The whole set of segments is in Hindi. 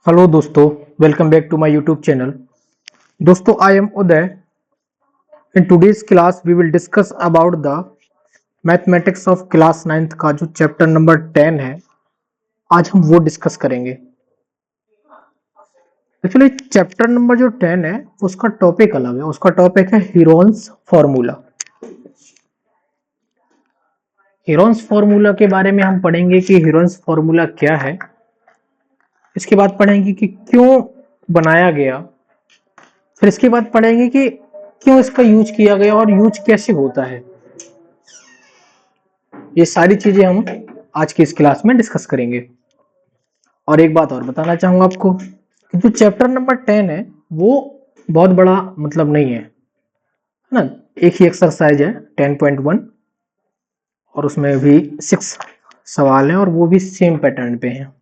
हेलो दोस्तों, welcome back to my YouTube channel. दोस्तों, I am Uday. In today's class we will discuss about the mathematics of class 9th का जो चैप्टर नंबर 10 है, आज हम वो डिस्कस करेंगे। एक्चुअली चैप्टर नंबर जो 10 है उसका टॉपिक अलग है। उसका टॉपिक है हीरोन्स फार्मूला। हीरोन्स फार्मूला के बारे में हम पढ़ेंगे कि हीरोन्स फार्मूला क्या है। इसके बाद पढ़ेंगे कि क्यों बनाया गया। फिर इसके बाद पढ़ेंगे कि क्यों इसका यूज किया गया और यूज कैसे होता है। ये सारी चीजें हम आज की इस क्लास में डिस्कस करेंगे। और एक बात और बताना चाहूंगा आपको कि जो चैप्टर नंबर 10 है वो बहुत बड़ा मतलब नहीं है ना। एक ही एक्सरसाइज है 10.1 और उसमें भी 6 सवाल हैं और वो भी सेम पैटर्न पे हैं।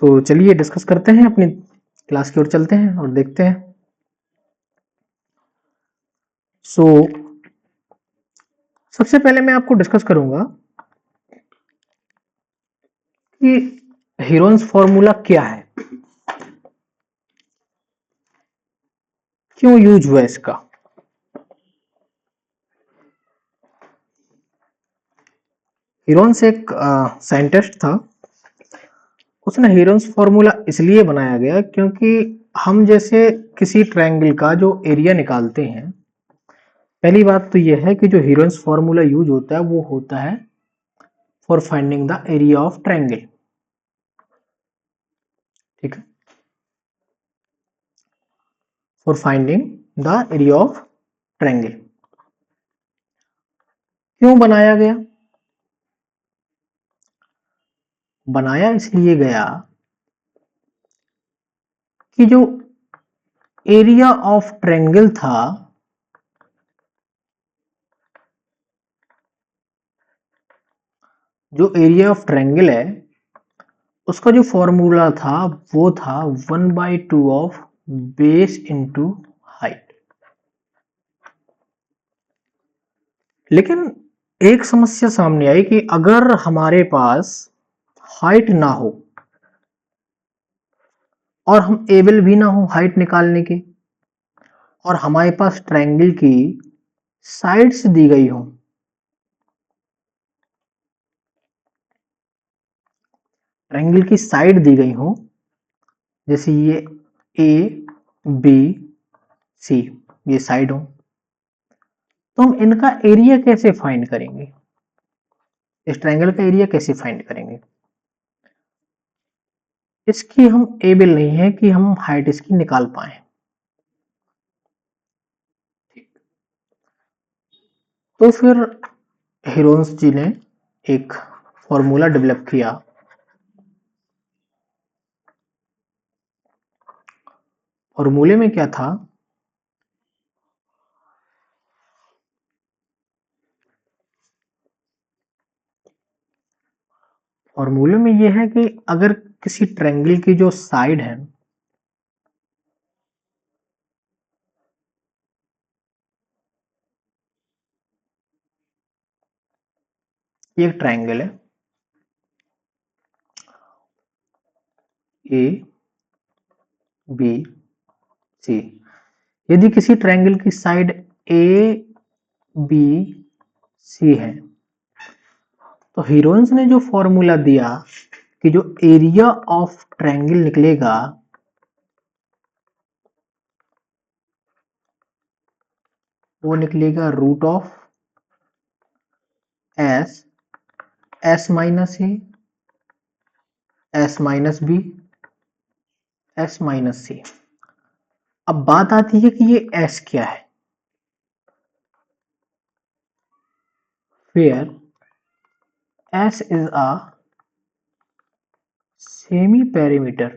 सो चलिए डिस्कस करते हैं, अपनी क्लास की ओर चलते हैं और देखते हैं। सो सबसे पहले मैं आपको डिस्कस करूंगा कि हीरोन्स फॉर्मूला क्या है, क्यों यूज हुआ इसका। हीरोन्स एक साइंटिस्ट था। उसने हीरोन्स फॉर्मूला इसलिए बनाया गया क्योंकि हम जैसे किसी ट्रायंगल का जो एरिया निकालते हैं, पहली बात तो यह है कि जो हीरोन्स फॉर्मूला यूज होता है वो होता है for finding the area of triangle. ठीक है, for finding the area of triangle. क्यों बनाया गया? बनाया इसलिए गया कि जो एरिया ऑफ ट्रायंगल था जो एरिया ऑफ ट्रायंगल है उसका जो फॉर्मूला था वो था 1/2 ऑफ बेस इंटू हाइट। लेकिन एक समस्या सामने आई कि अगर हमारे पास हाइट ना हो और हम एबल भी ना हो हाइट निकालने के, और हमारे पास ट्रायंगल की साइड्स दी गई हो, ट्रायंगल की साइड दी गई हो, जैसे ये ए बी सी ये साइड हो, तो हम इनका एरिया कैसे फाइंड करेंगे? इस ट्रायंगल का एरिया कैसे फाइंड करेंगे? इसकी हम एबल नहीं है कि हम हाइट इसकी निकाल पाए। तो फिर हीरोन्स जी ने एक फॉर्मूला डेवलप किया। फॉर्मूले में क्या था? फॉर्मूले में यह है कि अगर किसी ट्रायंगल की जो साइड है, ये एक ट्रायंगल है ए बी सी। यदि किसी ट्रायंगल की साइड ए बी सी है तो हीरोन्स ने जो फॉर्मूला दिया कि जो एरिया ऑफ ट्रायंगल निकलेगा वो निकलेगा root of S S minus A S minus B S minus c. अब बात आती है कि ये एस क्या है। Where s is a semi perimeter.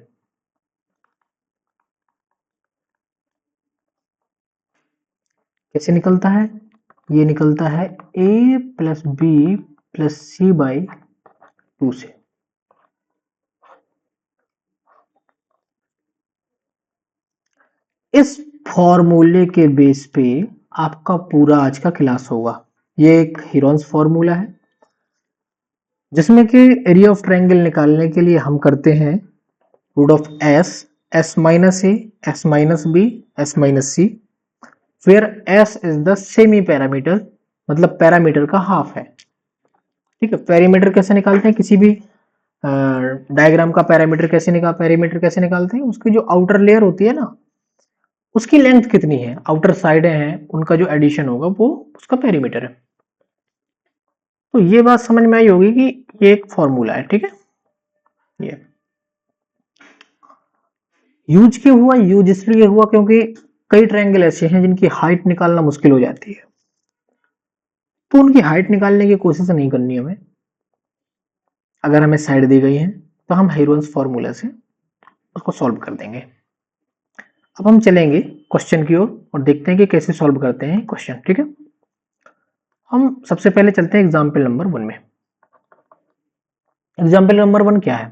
कैसे निकलता है? ये निकलता है ए plus B plus C by 2 से। इस फॉर्मूले के बेस पे आपका पूरा आज का क्लास होगा। ये एक हीरोन्स फॉर्मूला है जिसमें कि एरिया ऑफ ट्रायंगल निकालने के लिए हम करते हैं root of S, S minus A, S minus B, S minus c, where s is the semi parameter, मतलब पैरामीटर का हाफ है। ठीक है, पैरामीटर कैसे निकालते हैं, किसी भी डायग्राम का पैरामीटर कैसे निकालते हैं, उसकी जो आउटर लेयर होती है ना, उसकी लेंथ कितनी है, आउटर साइड हैं उनका जो एडिशन होगा वो उसका पैरामीटर है। तो ये बात समझ में आई होगी कि ये एक फॉर्मूला है। ठीक है, ये यूज क्यों हुआ, यूज इसलिए हुआ क्योंकि कई ट्रायंगल ऐसे हैं जिनकी हाइट निकालना मुश्किल हो जाती है, तो उनकी हाइट निकालने की कोशिश नहीं करनी हमें। अगर हमें साइड दी गई है तो हम हेरोन्स फॉर्मूला से उसको सॉल्व कर देंगे। अब हम चलेंगे क्वेश्चन की ओर और देखते हैं कि कैसे सॉल्व करते हैं क्वेश्चन। ठीक है, हम सबसे पहले चलते हैं एग्जाम्पल नंबर 1 में। एग्जाम्पल नंबर 1 क्या है,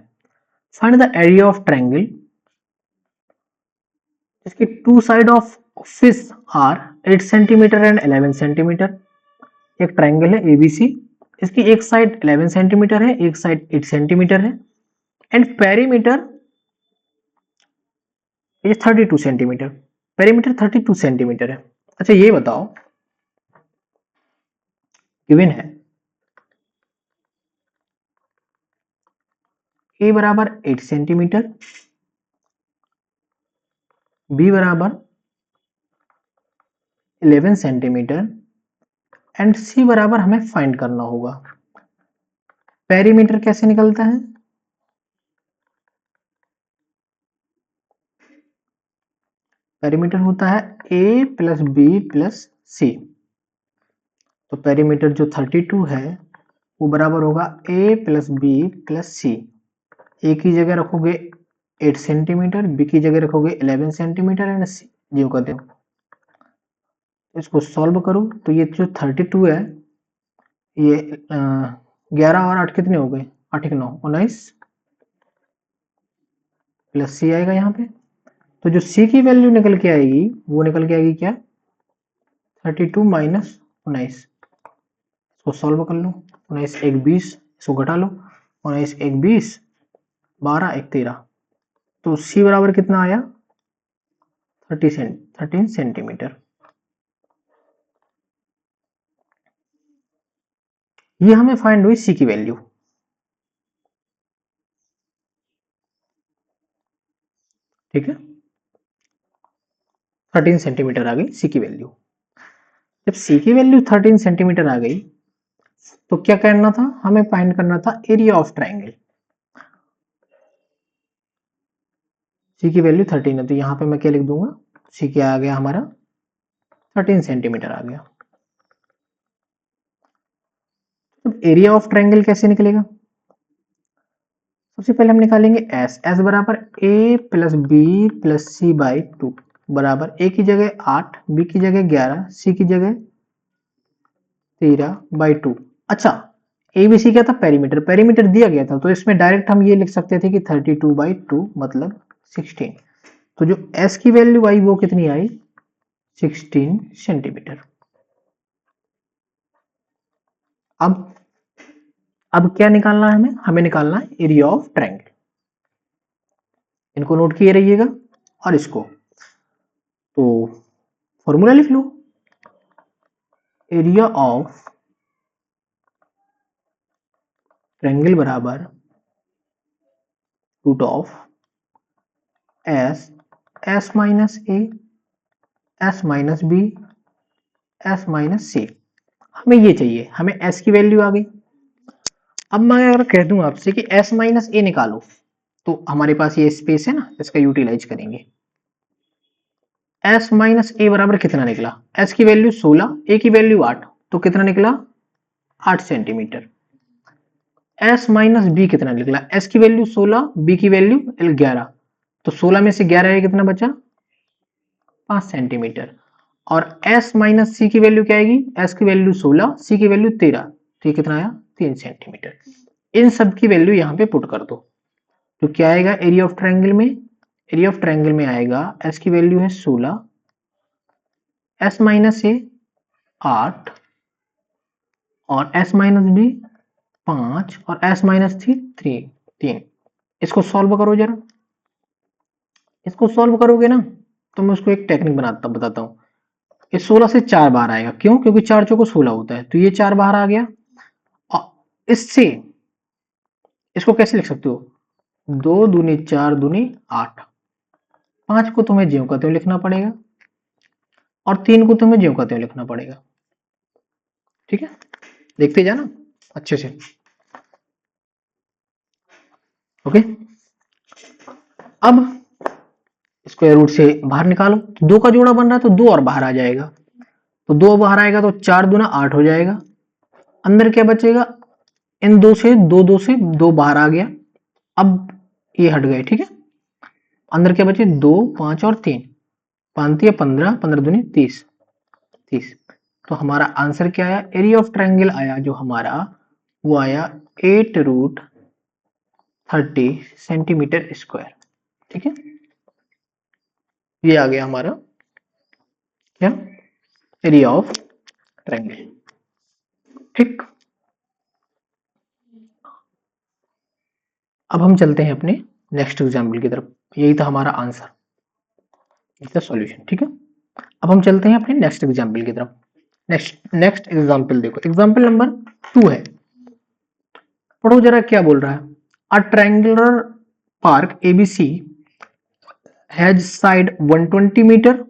find the area of triangle इसकी two side of which are 8 centimetre and 11 centimetre. एक ट्रायंगल है एबीसी, इसकी एक साइड 11 सेंटीमीटर है, एक साइड 8 सेंटीमीटर है, एंड पेरीमीटर ये 32 सेंटीमीटर, पेरीमीटर 32 सेंटीमीटर है। अच्छा ये बताओ, गिवन है ए बराबर 8 सेंटीमीटर, बी बराबर 11 सेंटीमीटर एंड सी बराबर हमें फाइंड करना होगा। पेरीमीटर कैसे निकलता है, पेरीमीटर होता है ए प्लस बी प्लस सी। तो पेरीमीटर जो 32 है वो बराबर होगा ए प्लस बी प्लस सी। ए की जगह रखोगे 8 सेंटीमीटर, बी की जगह रखोगे 11 सेंटीमीटर एंड सी जीव कर दो। इसको सॉल्व करो तो ये जो 32 है ये 11 और 8 कितने हो गए, 8 9 19 प्लस सी आएगा यहाँ पे। तो जो सी की वैल्यू निकल के आएगी वो निकल के आएगी क्या, 32 माइनस 19। इसको सॉल्व कर लो, 19 एक 20, इसको घटा लो, 19 एक 20, 12 एक 13। तो सी बराबर कितना आया 13 सेंटीमीटर। ये हमें फाइंड हुई सी की वैल्यू। ठीक है, 13 सेंटीमीटर आ गई सी की वैल्यू। जब सी की वैल्यू 13 सेंटीमीटर आ गई तो क्या करना था, हमें फाइंड करना था एरिया ऑफ ट्रायंगल। सी की वैल्यू 13 है तो यहाँ पे मैं क्या लिख दूंगा, सी क्या आ गया हमारा 13 सेंटीमीटर आ गया। अब एरिया ऑफ ट्रायंगल कैसे निकलेगा, सबसे पहले हम निकालेंगे एस, एस बराबर A plus B plus C by 2 बराबर ए की जगह 8, बी की जगह 11, सी की जगह 13 बाई 2। अच्छा एबीसी क्या था, पेरीमीटर, पेरीमीटर दिया गया था तो इसमें डायरेक्ट हम ये लिख सकते थे कि 32 बाई 2 मतलब 16। तो जो एस की वैल्यू आई वो कितनी आई 16 सेंटीमीटर। अब क्या निकालना है हमें, हमें निकालना है एरिया ऑफ ट्रायंगल। इनको नोट किए रहिएगा और इसको तो फॉर्मूला लिख लो, एरिया ऑफ ट्रायंगल बराबर root of S, S minus A, S minus B, S minus C. हमें ये चाहिए, हमें एस की वैल्यू आ गई। अब मैं अगर कह दूं आपसे कि एस माइनस ए निकालो तो हमारे पास ये स्पेस है ना, इसका यूटिलाइज करेंगे। एस माइनस ए बराबर कितना निकला, एस की वैल्यू 16, ए की वैल्यू 8, तो कितना निकला 8 सेंटीमीटर। एस माइनस बी कितना निकला, एस की वैल्यू 16, बी की वैल्यू 11, तो 16 में से 11 कितना बचा 5 सेंटीमीटर। और s माइनस सी की वैल्यू क्या आएगी, s की वैल्यू 16, c की वैल्यू 13, तो ये कितना आया 3 सेंटीमीटर। इन सब की वैल्यू यहाँ पे पुट कर दो तो क्या आएगा एरिया ऑफ ट्रायंगल में, एरिया ऑफ ट्रायंगल में आएगा s की वैल्यू है 16, s माइनस ए 8 और s माइनस बी 5 और s माइनस थी 3। इसको सॉल्व करो जरा, इसको सॉल्व करोगे ना तो मैं उसको एक टेक्निक बताता हूँ। ये 16 से 4 बाहर आएगा, क्यों? क्योंकि 4 चौको 16 होता है, तो ये 4 बाहर आ गया। और इससे इसको कैसे लिख सकते हो? 2 दूनी 4 दूनी 8, 5 को तुम्हें ज्यों का त्यों लिखना पड़ेगा और 3 को तुम्हें ज्यों का त्यों लिखना पड़ेगा। ठीक है, देखते जाना अच्छे से। ओके, अब स्क्वायर रूट से बाहर निकालो, तो 2 का जोड़ा बन रहा है तो 2 और बाहर आ जाएगा, तो 2 बाहर आएगा तो 4 दूना 8 हो जाएगा। अंदर क्या बचेगा? इन 2 से 2 बाहर आ गया, अब ये हट गए। ठीक है, अंदर क्या बचे? 2 5 और 3, 5 15, 15 दूनी 30, 30। तो हमारा आंसर क्या आया? एरिया ऑफ ट्रायंगल आया जो हमारा, वो आया 8√30 सेंटीमीटर स्क्वायर। ठीक है, ये आ गया हमारा क्या? Area of triangle. ठीक, अब हम चलते हैं अपने नेक्स्ट एग्जाम्पल की तरफ। यही था हमारा आंसर, इसका सॉल्यूशन। ठीक है, अब हम चलते हैं अपने नेक्स्ट एग्जाम्पल की तरफ। नेक्स्ट एग्जाम्पल देखो, एग्जाम्पल नंबर 2 है। पढ़ो जरा क्या बोल रहा है। A triangular park ABC has side 120 metre.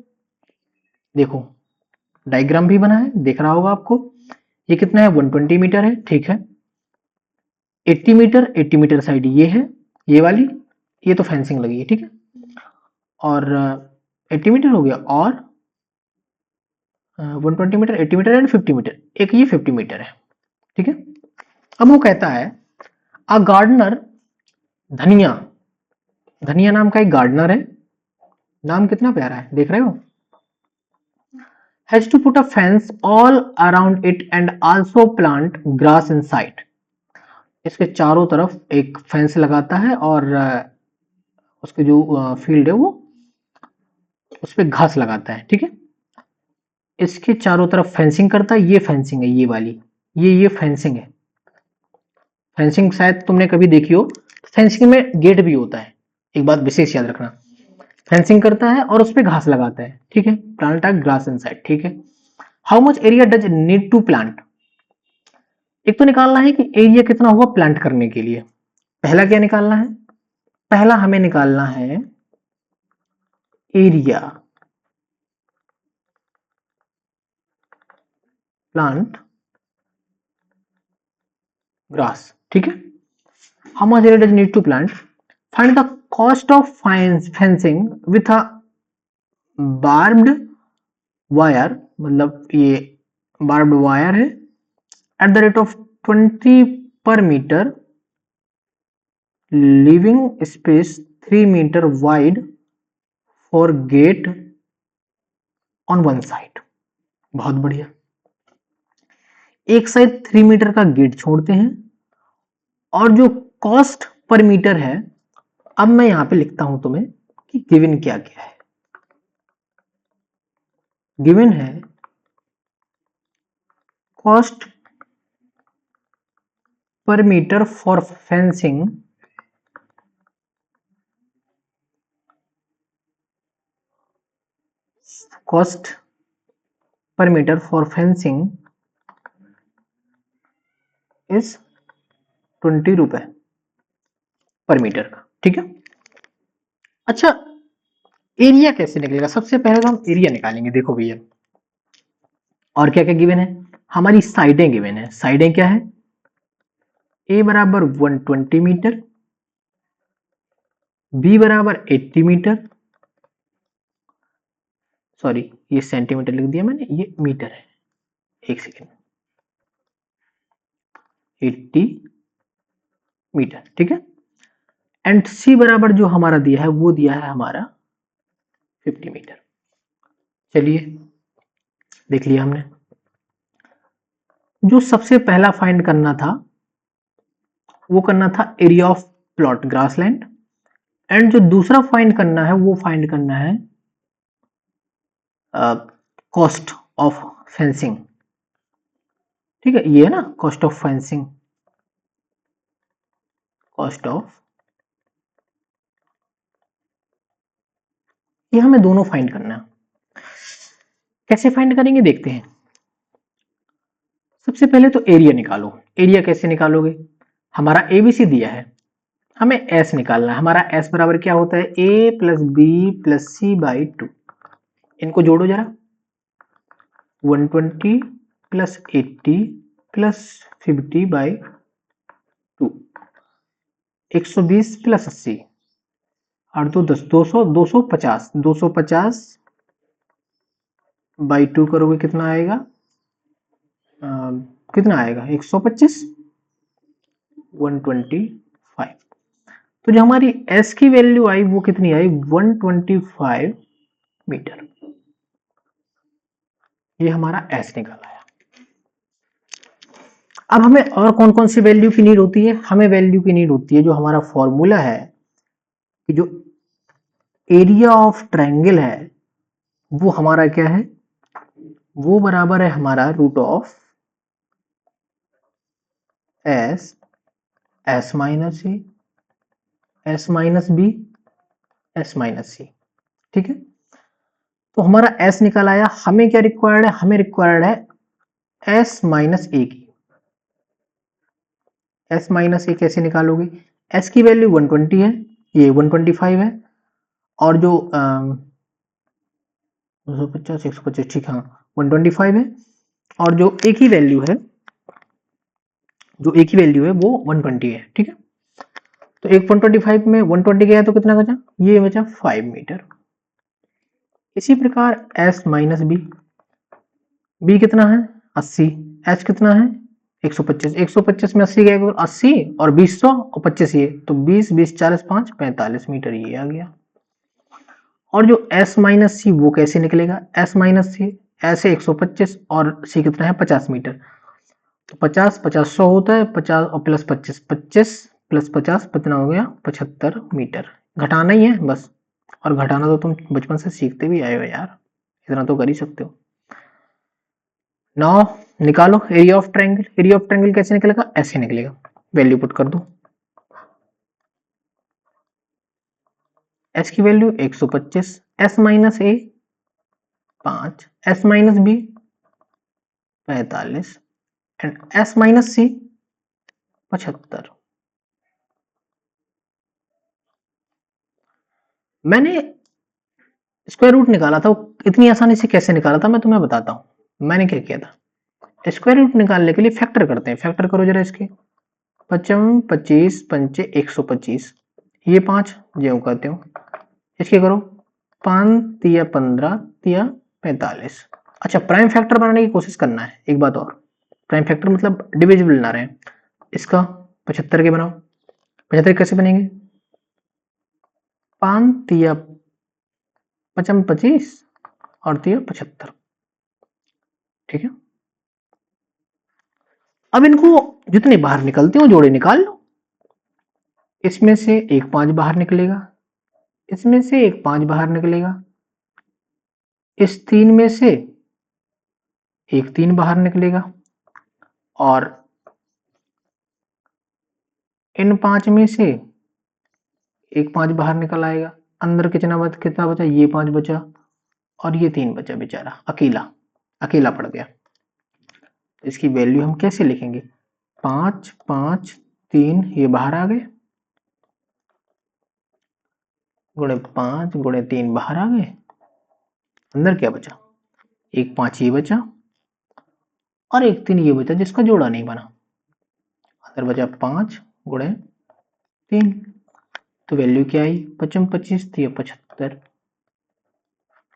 देखो डायग्राम भी बना है, देख रहा होगा आपको। ये कितना है? 120 मीटर है। ठीक है, 80 मीटर, 80 मीटर साइड ये है, ये वाली, ये तो फेंसिंग लगी है। ठीक है, और 80 मीटर हो गया, और 120 मीटर, 80 मीटर एंड 50 मीटर, एक ये 50 मीटर है। ठीक है, अब वो कहता है अ गार्डनर, धनिया, धनिया नाम का एक गार्डनर है। नाम कितना प्यारा है, देख रहे हो। Has to put a fence all around it and also plant grass inside. इसके चारों तरफ एक फेंस लगाता है और उसके जो फील्ड है वो उस पर घास लगाता है। ठीक है, इसके चारों तरफ फेंसिंग करता है। ये फेंसिंग है, ये वाली, ये फेंसिंग है। फेंसिंग शायद तुमने कभी देखी हो, फेंसिंग में गेट भी होता है, एक बात विशेष याद रखना। फेंसिंग करता है और उस पर घास लगाता है। ठीक है, प्लांट ग्रास इनसाइड। ठीक है, how much area does need to plant. एक तो निकालना है कि एरिया कितना होगा प्लांट करने के लिए। पहला क्या निकालना है? पहला हमें निकालना है एरिया प्लांट ग्रास। ठीक है, how much area does need to plant, find the cost of fencing with a barbed wire, मतलब ये बार्ब्ड वायर है, at the rate of 20 per metre, living space 3 metre wide for gate on one side. बहुत बढ़िया, एक साइड 3 मीटर का गेट छोड़ते हैं, और जो कॉस्ट पर मीटर है, अब मैं यहां पे लिखता हूं तुम्हें कि गिवन क्या क्या है। गिवन है cost per metre for fencing cost per metre for fencing is 20 रुपए पर मीटर का। ठीक है, अच्छा एरिया कैसे निकलेगा? सबसे पहले तो हम एरिया निकालेंगे। देखो भैया, और क्या क्या गिवन है? हमारी साइडें गिवन है। साइडें क्या है? ए बराबर 120 मीटर, बी बराबर 80 मीटर, सॉरी ये सेंटीमीटर लिख दिया मैंने, ये मीटर है, एक सेकेंड, 80 मीटर। ठीक है, एंड सी बराबर जो हमारा दिया है वो दिया है हमारा 50 मीटर। चलिए देख लिया हमने। जो सबसे पहला फाइंड करना था वो करना था area of plot grassland, and जो दूसरा फाइंड करना है वो फाइंड करना है कॉस्ट ऑफ फेंसिंग। ठीक है, ये है ना cost of fencing, cost of ये हमें दोनों फाइंड करना है। कैसे फाइंड करेंगे देखते हैं। सबसे पहले तो एरिया निकालो। एरिया कैसे निकालोगे? हमारा एबीसी दिया है, हमें एस निकालना है। हमारा एस बराबर क्या होता है? ए plus B plus C by 2। इनको जोड़ो जरा। 120 प्लस 80 प्लस 50 बाई 2, 120 प्लस 80 और 2 10, 200, 250, 250 बाई 2 करोगे कितना आएगा? कितना आएगा? 125, 125। तो जो हमारी s की वैल्यू आई वो कितनी आई? 125 मीटर। ये हमारा s निकल आया। अब हमें और कौन कौन सी वैल्यू की नीड होती है? हमें वैल्यू की नीड होती है जो हमारा फॉर्मूला है कि जो एरिया ऑफ ट्रायंगल है वो हमारा क्या है? वो बराबर है हमारा root of S, S minus A, S minus B, S minus C. ठीक है, तो हमारा एस निकल आया। हमें क्या रिक्वायर्ड है? हमें रिक्वायर्ड है एस माइनस ए की। एस माइनस ए कैसे निकालोगे? एस की वैल्यू 120 है, ये 125 है, और जो 250, 125, ठीक, हाँ 125 है, और जो ए की वैल्यू है, जो ए की वैल्यू है वो 120 है। ठीक है, तो 1.25 में 120 गया तो कितना बचा? ये बचा 5 मीटर। इसी प्रकार s माइनस बी, बी कितना है? 80, h कितना है? 125, 125 में 80 गया, 80 और 200 और 25 ये, तो 20, 20, 40, 5, 45 मीटर ये आ गया। और जो s माइनस सी वो कैसे निकलेगा? s माइनस सी, s है 125 और c कितना है? 50 मीटर। तो 50, 50, 100 होता है, 50 और प्लस 25, 25 प्लस 50 कितना हो गया? 75 मीटर। घटाना ही है बस, और घटाना तो तुम बचपन से सीखते भी आए हो यार, इतना तो कर ही सकते हो। नाउ निकालो area of triangle. Area of triangle कैसे निकलेगा? ऐसे निकलेगा। वैल्यू पुट कर दो। एस की value 125, S minus A 5, S minus B 45 and S minus C 75। मैंने स्क्वायर रूट निकाला था, इतनी आसानी से कैसे निकाला था मैं तुम्हें बताता हूं। मैंने क्या किया था, स्क्वायर रूट निकालने के लिए फैक्टर करते हैं। फैक्टर करो जरा इसके। 55, 25, पंचे 125, ये 5 ज्यों कहते हो। इसके करो 5 तिया 15 तिया 45। अच्छा, प्राइम फैक्टर बनाने की कोशिश करना है। एक बात और, प्राइम फैक्टर मतलब डिविजिबल ना रहे। इसका 75 के बनाओ। 75 कैसे बनेंगे? 5 तिया 55, 25 और तिया 75। ठीक है, अब इनको जितने बाहर निकलते हो जोड़े निकाल लो। इसमें से एक 5 बाहर निकलेगा, इसमें से एक 5 बाहर निकलेगा, इस 3 में से एक 3 बाहर निकलेगा, और इन 5 में से एक 5 बाहर निकल आएगा। अंदर कितना बचा? ये 5 बचा और ये 3 बचा। बेचारा अकेला अकेला पड़ गया। इसकी वैल्यू हम कैसे लिखेंगे? 5, 5, 3 ये बाहर आ गए, गुणे 5 गुणे 3 बाहर आ गए। अंदर क्या बचा? एक 5 ये बचा और एक 3 ये बचा जिसका जोड़ा नहीं बना। अंदर बचा 5 गुणे 3। तो वैल्यू क्या आई? 55, 25 तो 75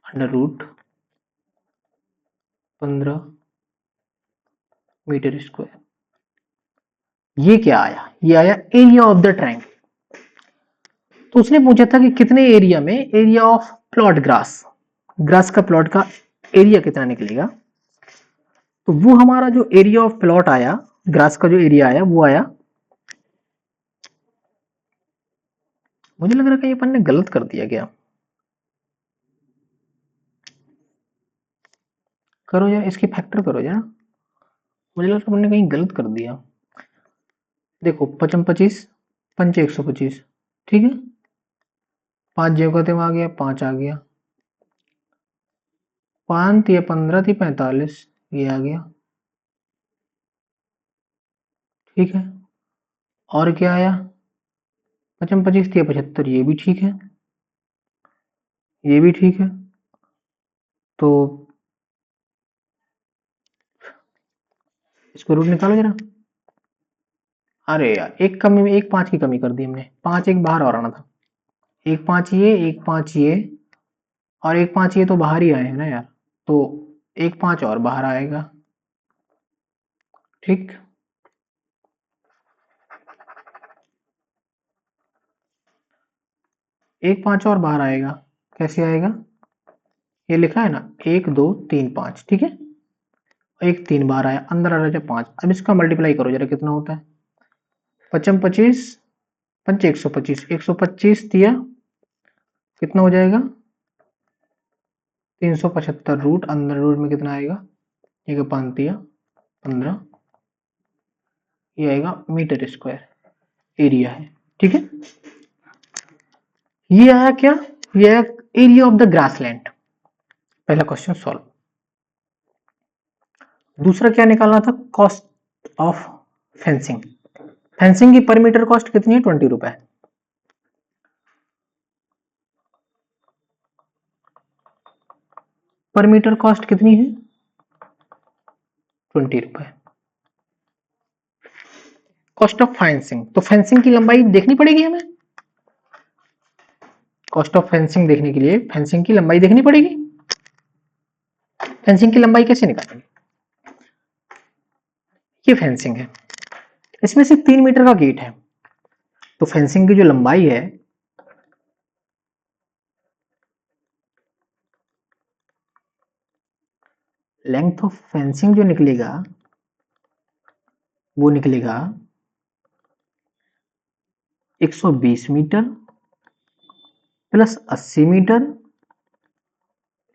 अंडर रूट 15 मीटर स्क्वायर। ये क्या आया? ये आया एरिया ऑफ द ट्रायंगल। तो उसने पूछा था कि कितने एरिया में area of plot grass, grass का प्लॉट का एरिया कितना निकलेगा। तो वो हमारा जो एरिया ऑफ प्लॉट आया, ग्रास का जो एरिया आया वो आया, मुझे लग रहा है कि अपन ने गलत कर दिया क्या। करो यार, इसकी फैक्टर करो यार, मुझे लग रहा है अपन ने कहीं गलत कर दिया। देखो 55, 25 पंचे 125, ठीक है, 5 जगह आ गया, 5 आ गया, 5 या 15 थी 45, ये आ गया। ठीक है, और क्या आया? 25 थी 75, ये भी ठीक है, ये भी ठीक है। तो इसको रूट निकालो जरा। अरे यार, एक कमी, एक 5 की कमी कर दी हमने, 5 एक बाहर और आना था। एक 5 ये, एक 5 ये, और एक 5 ये तो बाहर ही आए हैं ना यार, तो एक 5 और बाहर आएगा। ठीक, एक 5 और बाहर आएगा। कैसे आएगा? ये लिखा है ना 1 2 3 5, ठीक है। एक 3 बाहर आया, अंदर आ रहा है 5। अब इसका मल्टीप्लाई करो जरा, कितना होता है? 55 25 पंच 125, 125 दिया, कितना हो जाएगा? 375 रूट, अंदर रूट में कितना आएगा? एक 5 दिया 15, ये आएगा मीटर स्क्वायर एरिया है। ठीक है, ये आया क्या? ये आया एरिया ऑफ द ग्रासलैंड। पहला क्वेश्चन सॉल्व। दूसरा क्या निकालना था? Cost of fencing. फेंसिंग की पर मीटर कॉस्ट कितनी है? 20 रुपए। पर मीटर कॉस्ट कितनी है? 20 रुपए। कॉस्ट ऑफ फेंसिंग, तो फेंसिंग की लंबाई देखनी पड़ेगी हमें। कॉस्ट ऑफ फेंसिंग देखने के लिए फेंसिंग की लंबाई देखनी पड़ेगी। फेंसिंग की लंबाई कैसे निकालेंगे? ये फेंसिंग है, इसमें से 3 मीटर का गेट है, तो फेंसिंग की जो लंबाई है, लेंथ ऑफ फेंसिंग जो निकलेगा वो निकलेगा 120 metre plus 80 metre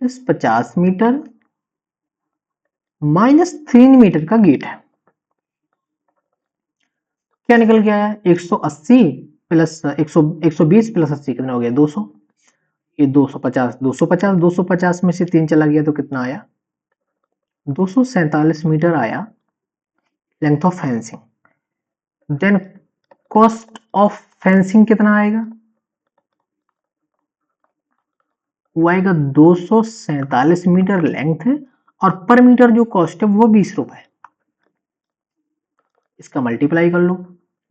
plus 50 metre minus 3 metre का गेट है। क्या निकल के आया? 180 प्लस 120 प्लस 80 कितना हो गया? 200। ये 250, 250, 250 में से 3 चला गया तो कितना आया? 247 मीटर आया length of fencing. Then cost of fencing कितना आएगा? वो आएगा 247 मीटर लेंथ है, और पर मीटर जो कॉस्ट है वो 20 रुपए। इसका मल्टीप्लाई कर लो,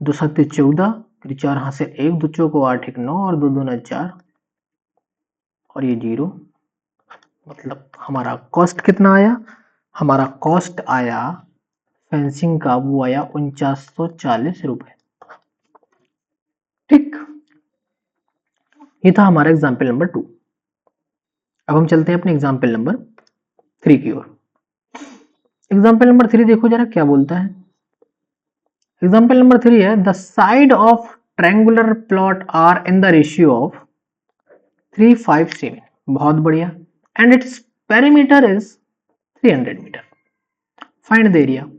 2 7 14, फिर 4 हाथ से 1, 2 चौको 8 1 9, और 2 2 4, और ये 0। मतलब हमारा कॉस्ट कितना आया? हमारा कॉस्ट आया फेंसिंग का, वो आया 4940 रुपए। ठीक, ये था हमारा एग्जाम्पल नंबर 2। अब हम चलते हैं अपने एग्जाम्पल नंबर 3 की ओर। एग्जाम्पल नंबर 3 देखो जरा क्या बोलता है। एग्जाम्पल नंबर 3 है, the side of triangular plot are in the ratio of 357। बहुत बढ़िया। And its perimeter is 300 metre. Find the area.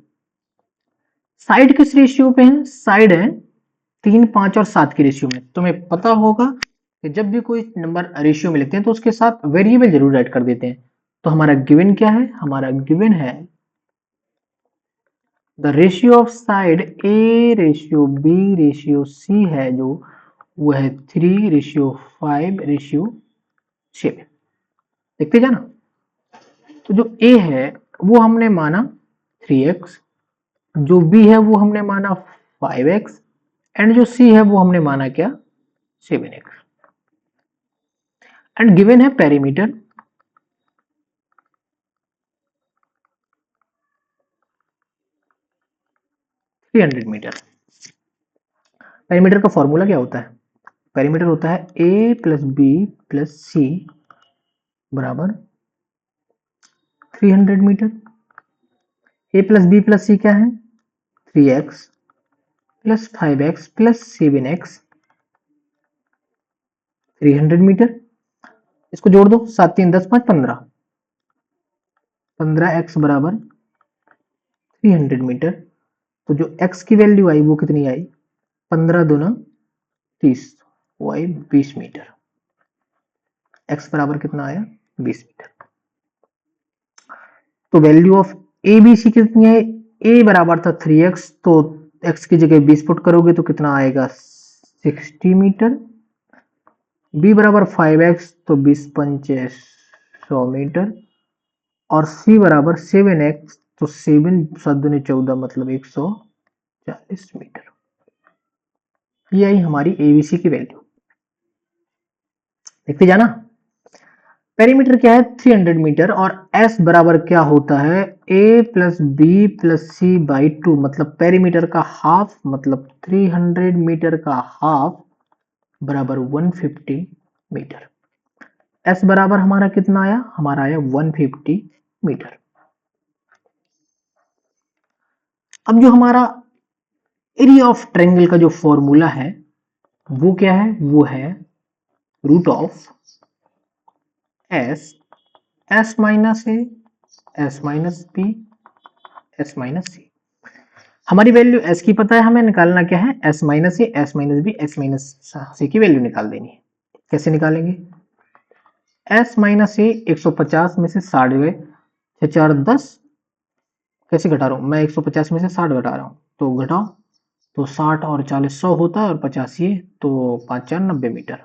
Side किस रेशियो पे है? साइड है 3 5 और 7 की रेशियो में। तुम्हें पता होगा कि जब भी कोई नंबर रेशियो में लिखते हैं तो उसके साथ वेरिएबल जरूर ऐड कर देते हैं। तो हमारा गिवन क्या है? हमारा गिवन है the ratio of side a ratio b ratio c है जो, वो है 3:5:7। देखते जाना। तो जो ए है वो हमने माना 3x, जो बी है वो हमने माना 5x, एंड जो सी है वो हमने माना क्या? 7x। एंड गिवन है पेरीमीटर, थ्री 300 मीटर। पेरीमीटर का फॉर्मूला क्या होता है? पेरीमीटर होता है ए प्लस बी प्लस सी बराबर 300 मीटर। ए प्लस बी प्लस सी क्या है? 3x plus 5x plus 7x, 300 metre. इसको जोड़ दो, 7 3 10 5 15, 15x बराबर 300 मीटर। तो जो x की वैल्यू आई वो कितनी आई? 15 दूना 30, वो आई 20 मीटर। x बराबर कितना आया? 20 मीटर। तो value of a b c कितनी है? ए बराबर था 3x, तो x की जगह 20 पुट करोगे तो कितना आएगा? 60 मीटर। b बराबर 5x, तो 20 पंचे 100 मीटर। और c बराबर 7x, तो 7 7 दूनी 14, मतलब 140 मीटर। ये आई हमारी एबीसी की वैल्यू। देखते जाना। पेरीमीटर क्या है? 300 मीटर। और s बराबर क्या होता है? a plus B plus C by 2, मतलब पेरीमीटर का हाफ, मतलब 300 मीटर का हाफ बराबर 150 मीटर। s बराबर हमारा कितना आया? हमारा आया 150 मीटर। अब जो हमारा एरिया ऑफ ट्रायंगल का जो फॉर्मूला है वो क्या है? वो है root of S, S minus A, S minus B, S minus C. हमारी वैल्यू एस की पता है, हमें निकालना क्या है? एस माइनस ए, S minus B, S minus C की वैल्यू निकाल देनी है। कैसे निकालेंगे? एस माइनस ए 150 में से 60 गए, 6 4 10। कैसे घटा रहा हूं मैं? 150 में से 60 घटा रहा हूं, तो घटाओ, तो 60 और 40 100 होता है, और 50 ये, तो 5 4 90 मीटर।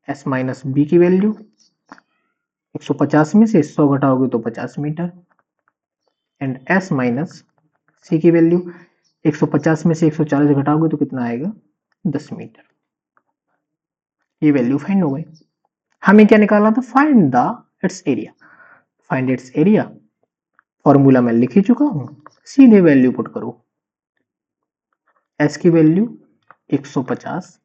एस माइनस बी की वैल्यू 150 में से 100 घटाओगे तो 50 metre. And S minus C की वैल्यू 150 में से 140 घटाओगे तो कितना आएगा? 10 मीटर। ये वैल्यू फाइंड हो गई। हमें क्या निकालना था? Find the its area. Find its area formula मैं लिख ही चुका हूं, सीधे वैल्यू पुट करो। एस की वैल्यू 150,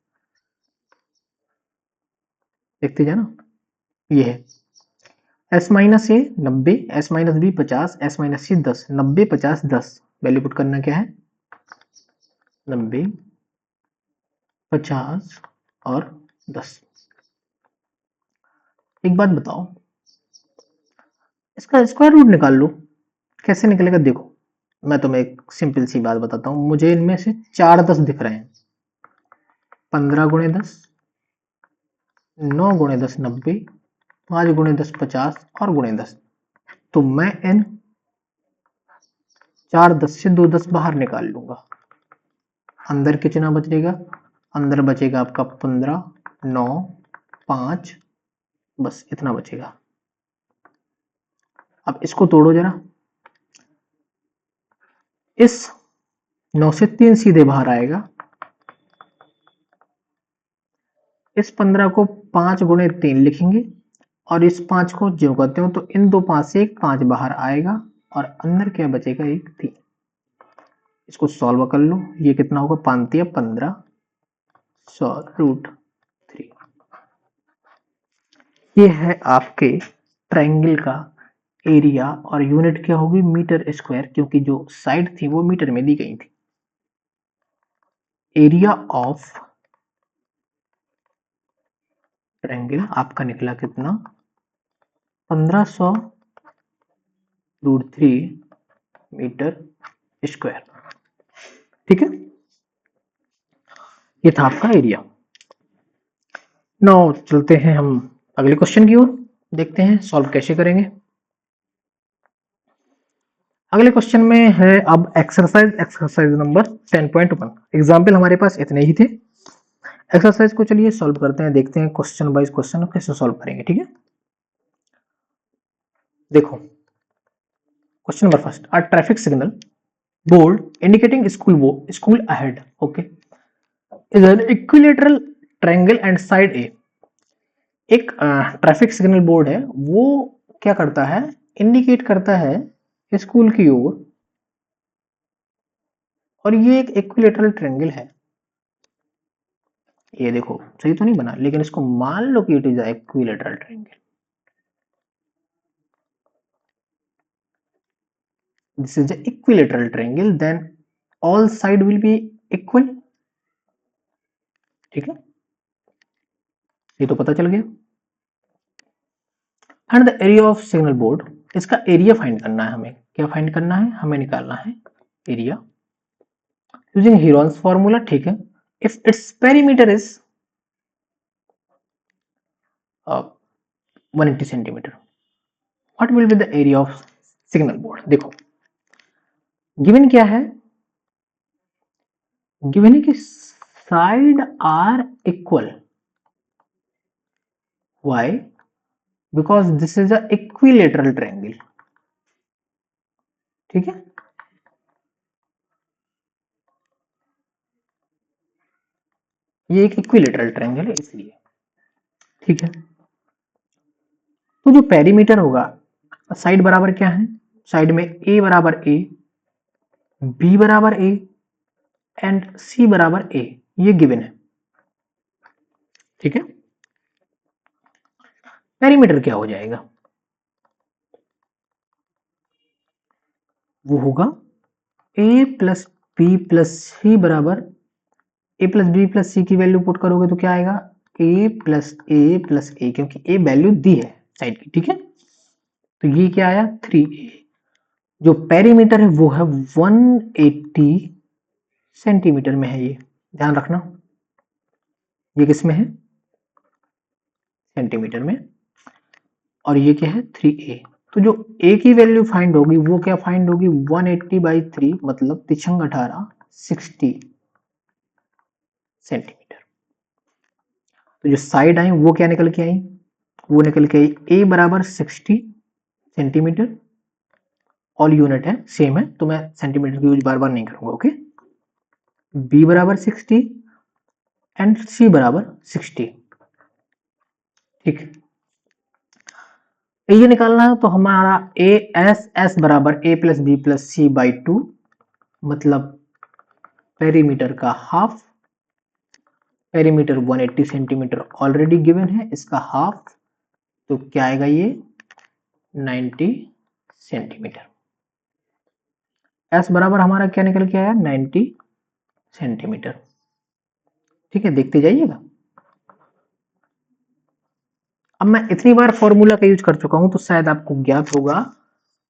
देखते जाना, ये है। एस माइनस ए 90, S minus B 50, S minus C 10। 90 50 10, value put करना क्या है? 90 50 और 10। एक बात बताओ, इसका स्क्वायर रूट निकाल लो। कैसे निकलेगा? देखो, मैं तुम्हें एक सिंपल सी बात बताता हूं। मुझे इनमें से 4 10 दिख रहे हैं। 15 गुणे 10, 9 गुणे 10 90, 5 गुणे 10 50 और गुणे 10। तो मैं इन 4 10 से 2 10 बाहर निकाल लूंगा। अंदर कितना बचेगा? अंदर बचेगा आपका 15, 9, 5, बस इतना बचेगा। अब इसको तोड़ो जरा। इस 9 से 3 सीधे बाहर आएगा। इस 15 को 5 गुणे 3 लिखेंगे, और इस 5 को जो करते हो तो इन दो 5 से एक 5 बाहर आएगा, और अंदर क्या बचेगा? एक 3। इसको सॉल्व कर लो। ये कितना होगा? 5 या 15, 100 रूट 3। ये है आपके ट्रायंगल का एरिया, और यूनिट क्या होगी? मीटर स्क्वायर, क्योंकि जो साइड थी वो मीटर में दी गई थी। एरिया ऑफ ट्रायंगल आपका निकला कितना? 1500 रूट 3 मीटर स्क्वायर। ठीक है, ये था आपका एरिया। नाउ चलते हैं हम अगले क्वेश्चन की ओर, देखते हैं सॉल्व कैसे करेंगे। अगले क्वेश्चन में है अब एक्सरसाइज नंबर 10.1। एग्जाम्पल हमारे पास इतने ही थे। एक्सरसाइज को चलिए सॉल्व करते हैं, देखते हैं क्वेश्चन वाइज क्वेश्चन कैसे सॉल्व करेंगे। ठीक है, देखो question number first, a traffic signal board indicating school ahead, okay, is an equilateral triangle and side A. एक ट्रैफिक सिग्नल बोर्ड है, वो क्या करता है? इंडिकेट करता है स्कूल की ओर, और ये एक इक्विलेटरल ट्रायंगल है। ये देखो सही तो नहीं बना, लेकिन इसको मान लो कि it is equilateral triangle. This is equilateral triangle, then all side will be equal. ठीक है, ये तो पता चल गया। And the area of signal board, इसका एरिया फाइंड करना है हमें। क्या फाइंड करना है? हमें निकालना है एरिया यूजिंग हीरोन्स फॉर्मूला। ठीक है, if its perimeter is 180 centimetre, what will be the area of signal board. देखो गिवन क्या है, गिवन है कि side are equal, why, because this is a equilateral triangle. ठीक है, ये एक इक्विलेटरल ट्रायंगल है इसलिए। ठीक है, तो जो पेरीमीटर होगा, साइड बराबर क्या है, साइड में ए बराबर ए, बी बराबर ए एंड सी बराबर ए, ये गिवन है। ठीक है, पेरीमीटर क्या हो जाएगा, वो होगा ए प्लस बी प्लस सी बराबर, ए प्लस बी प्लस सी की वैल्यू पुट करोगे तो क्या आएगा, ए प्लस ए, क्योंकि ए वैल्यू दी है साइड की। ठीक है, तो ये क्या आया 3a। जो पेरीमीटर है वो है 180 सेंटीमीटर में है, ये ध्यान रखना, ये किस में है, सेंटीमीटर में, और ये क्या है 3a। तो जो a की वैल्यू फाइंड होगी वो क्या फाइंड होगी, 180/3 मतलब 3×18 60 सेंटीमीटर। तो जो साइड आई वो क्या निकल के आई, वो निकल के आई a बराबर 60 सेंटीमीटर, ऑल यूनिट है सेम है तो मैं सेंटीमीटर की यूज बार बार नहीं करूंगा। ओके, b बराबर 60 एंड c बराबर 60। ठीक है, ये निकालना है तो हमारा ए एस एस बराबर A plus B plus C by 2, मतलब पेरीमीटर का half, perimeter 180 centimetre already given है, इसका हाफ तो क्या आएगा ये 90 सेंटीमीटर। एस बराबर हमारा क्या निकल के आया 90 सेंटीमीटर। ठीक है, देखते जाइएगा। अब मैं इतनी बार फॉर्मूला का यूज कर चुका हूं तो शायद आपको ज्ञात होगा,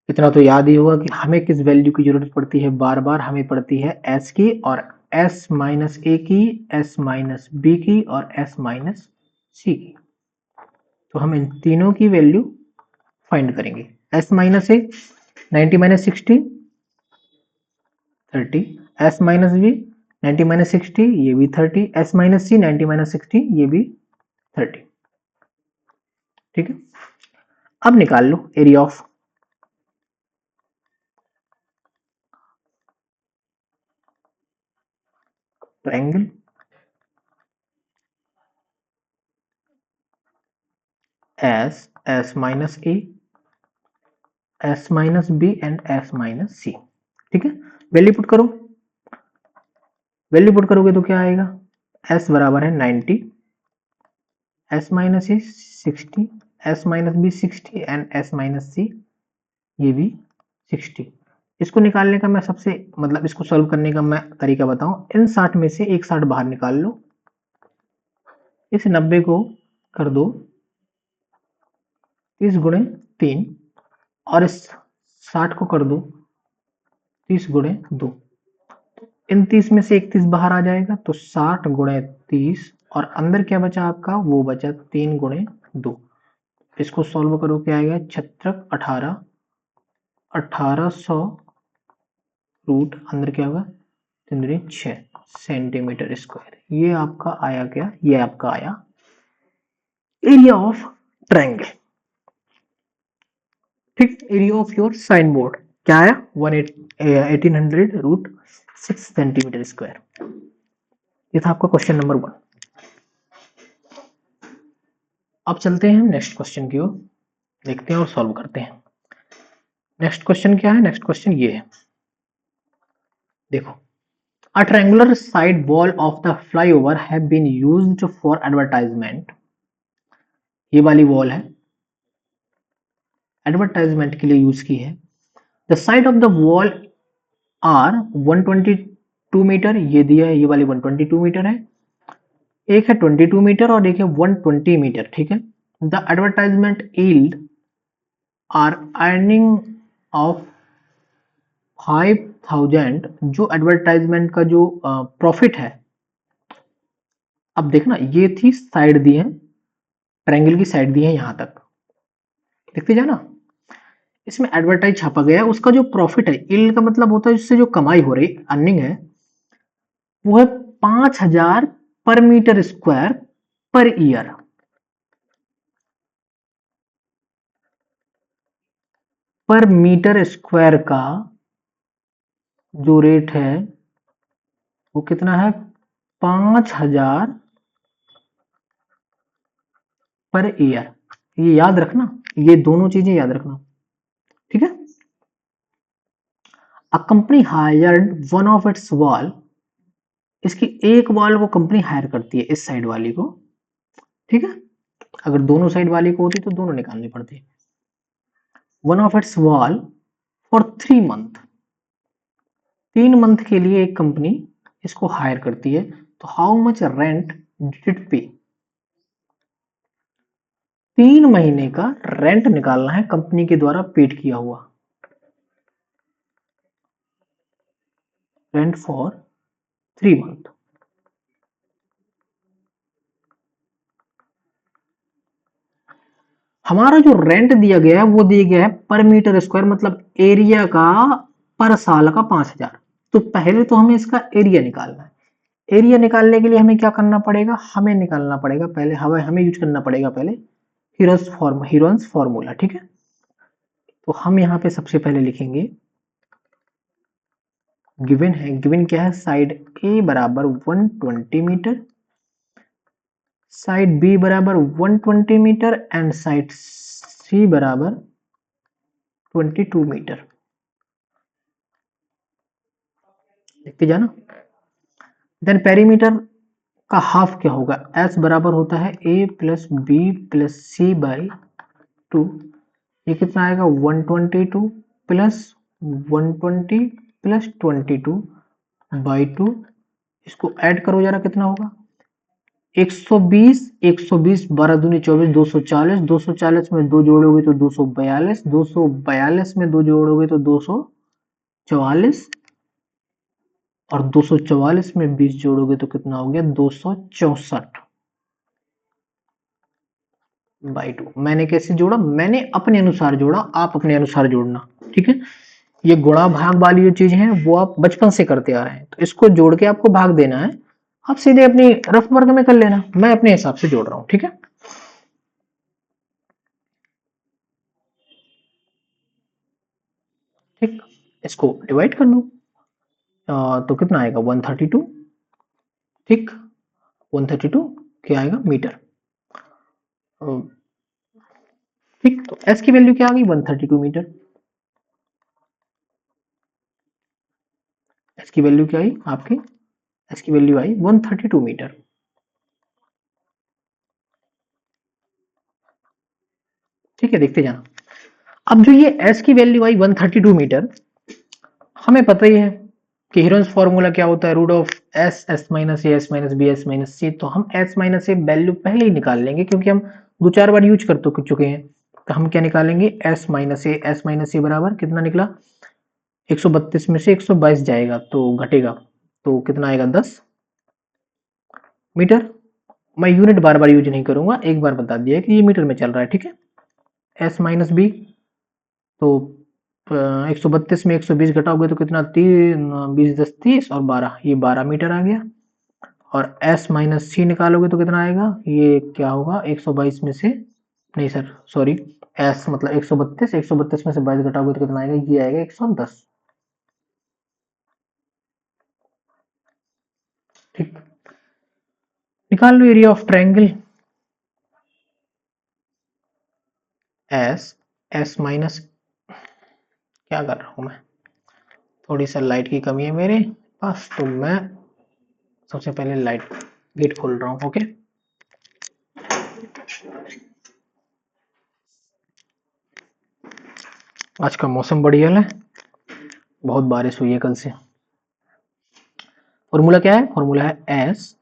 इतना तो याद ही होगा कि हमें किस वैल्यू की जरूरत पड़ती है, बार बार हमें पड़ती है एस की, और एस माइनस ए की, एस माइनस बी की और एस माइनस सी की। तो हम इन तीनों की वैल्यू फाइंड करेंगे। एस माइनस ए 90 minus 60 30, s minus b 90 minus 60 ये भी 30, एस माइनस सी 90 माइनस 60 ये भी 30। ठीक है, अब निकाल लो area of triangle. S minus A, S minus B and S minus C. ठीक है, वैल्यू पुट करो, वैल्यू पुट करोगे तो क्या आएगा, एस बराबर है 90, S minus A 60, S minus B 60 and S minus C ये भी 60। इसको निकालने का मैं सबसे मतलब इसको सॉल्व करने का मैं तरीका बताऊं, इन 60 में से एक 60 बाहर निकाल लो, इस 90 को कर दो 30×3 और इस 60 को कर दो 30×2, इन 30 में से 31 बाहर आ जाएगा तो 60×30 और अंदर क्या बचा आपका, वो बचा 3×2। इसको सॉल्व करो क्या आएगा, 18 1800 रूट अंदर क्या होगा 3×6 सेंटीमीटर स्क्वायर। ये आपका आया क्या, ये आपका आया एरिया ऑफ ट्रायंगल। ठीक, area of your sign board क्या आया 1800√6 सेंटीमीटर स्क्वायर। ये था आपका क्वेश्चन नंबर 1। अब चलते हैं नेक्स्ट क्वेश्चन की ओर, देखते हैं और सॉल्व करते हैं। नेक्स्ट क्वेश्चन क्या है, नेक्स्ट क्वेश्चन ये है, देखो, a triangular side wall of the flyover have been used for advertisement. ये वाली वॉल है, एडवर्टाइजमेंट के लिए यूज की है। The side of the wall are 122 metre, ये दिया है, ये वाली 122 मीटर है, एक है 22 मीटर और एक है 120 मीटर। ठीक है, the advertisement yield or earning of 5000, जो एडवर्टाइजमेंट का जो प्रॉफिट है। अब देखना, ये थी साइड दी है, ट्रायंगल की साइड दी है यहां तक, देखते जाना, इसमें एडवर्टाइज छापा गया है, उसका जो प्रॉफिट है, यील्ड का मतलब होता है जिससे जो कमाई हो रही अर्निंग है, वो है 5,000 पर मीटर स्क्वायर पर ईयर। पर मीटर स्क्वायर का जो रेट है वो कितना है, 5,000 पर ईयर। ये याद रखना, ये दोनों चीजें याद रखना, ठीक है। A company hired one of it's wall, इसकी एक वॉल को कंपनी हायर करती है, इस साइड वाली को, ठीक है। अगर दोनों साइड वाली को होती तो दोनों निकालनी पड़ती। One of it's wall for 3 month, 3 month के लिए एक कंपनी इसको हायर करती है, तो how much rent did it पे, 3 महीने का रेंट निकालना है कंपनी के द्वारा पेड किया हुआ, रेंट फॉर 3 मंथ। हमारा जो रेंट दिया गया है वो दिया गया है पर मीटर स्क्वायर, मतलब एरिया का पर साल का 5,000। तो पहले तो हमें इसका एरिया निकालना है। एरिया निकालने के लिए हमें क्या करना पड़ेगा, हमें निकालना पड़ेगा पहले, हमें यूज करना पड़ेगा पहले हीरोन्स फॉर्मूला, ठीक है। तो हम यहाँ पे सबसे पहले लिखेंगे, गिवन है, गिवन क्या है, साइड ए बराबर 120 मीटर, साइड बी बराबर 120 मीटर एंड साइड सी बराबर 22 मीटर। देखते जाना। देन पेरीमीटर का हाफ क्या होगा, एस बराबर होता है ए plus B plus C by 2। ये कितना आएगा, 122 प्लस 120 प्लस 22 बाई 2। इसको ऐड करो जरा, कितना होगा, 120, 120 12 दूनी 24, 240, 240 में 2 जोड़ोगे तो 242, 242 में 2 जोड़ोगे तो 244, और 244 में 20 जोड़ोगे तो कितना हो गया, 264 बाई 2। मैंने कैसे जोड़ा, मैंने अपने अनुसार जोड़ा, आप अपने अनुसार जोड़ना, ठीक है। ये गुणा भाग वाली जो चीज है वो आप बचपन से करते आ रहे हैं, तो इसको जोड़ के आपको भाग देना है, आप सीधे अपनी रफ वर्क में कर लेना, मैं अपने हिसाब से जोड़ रहा हूं, ठीक है। ठीक, इसको डिवाइड कर लो, तो कितना आएगा, 132, ठीक, 132 क्या आएगा, मीटर। अ, ठीक, तो एस की वैल्यू क्या आ गई, 132 मीटर। एस की वैल्यू क्या आई आपकी, एस की वैल्यू आई 132 मीटर। ठीक है, देखते जाना। अब जो ये एस की वैल्यू आई 132 मीटर, हमें पता ही है कि हीरोन्स फॉर्मूला क्या होता है, root of S, S minus A, S minus B, S minus C. तो हम एस माइनस ए वैल्यू पहले ही निकाल लेंगे, क्योंकि हम 2-4 बार यूज कर तो चुके हैं। तो हम क्या निकालेंगे, एस माइनस ए, एस माइनस ए बराबर कितना निकला, 132 में से 122 जाएगा तो घटेगा, तो कितना आएगा, 10 मीटर। मैं यूनिट बार बार यूज नहीं करूंगा, एक बार बता दिया कि ये मीटर में चल रहा है, ठीक है। एस माइनस बी, तो 132 में 120 घटाओगे तो कितना, 20, 10, 30 और 12, ये 12 मीटर आ गया। और एस माइनस सी निकालोगे तो कितना आएगा, ये क्या होगा, 122 में से, नहीं सर सॉरी, एस मतलब 132, 132 में से 22 घटाओगे तो कितना आएगा, ये आएगा 110। ठीक, निकाल लो area of triangle S, S minus, क्या कर रहा हूं मैं, थोड़ी सा लाइट की कमी है मेरे पास, तो मैं सबसे पहले लाइट गेट खोल रहा हूं, ओके। आज का मौसम बढ़िया है, बहुत बारिश हुई है कल से। फॉर्मूला क्या है, फॉर्मूला है एस,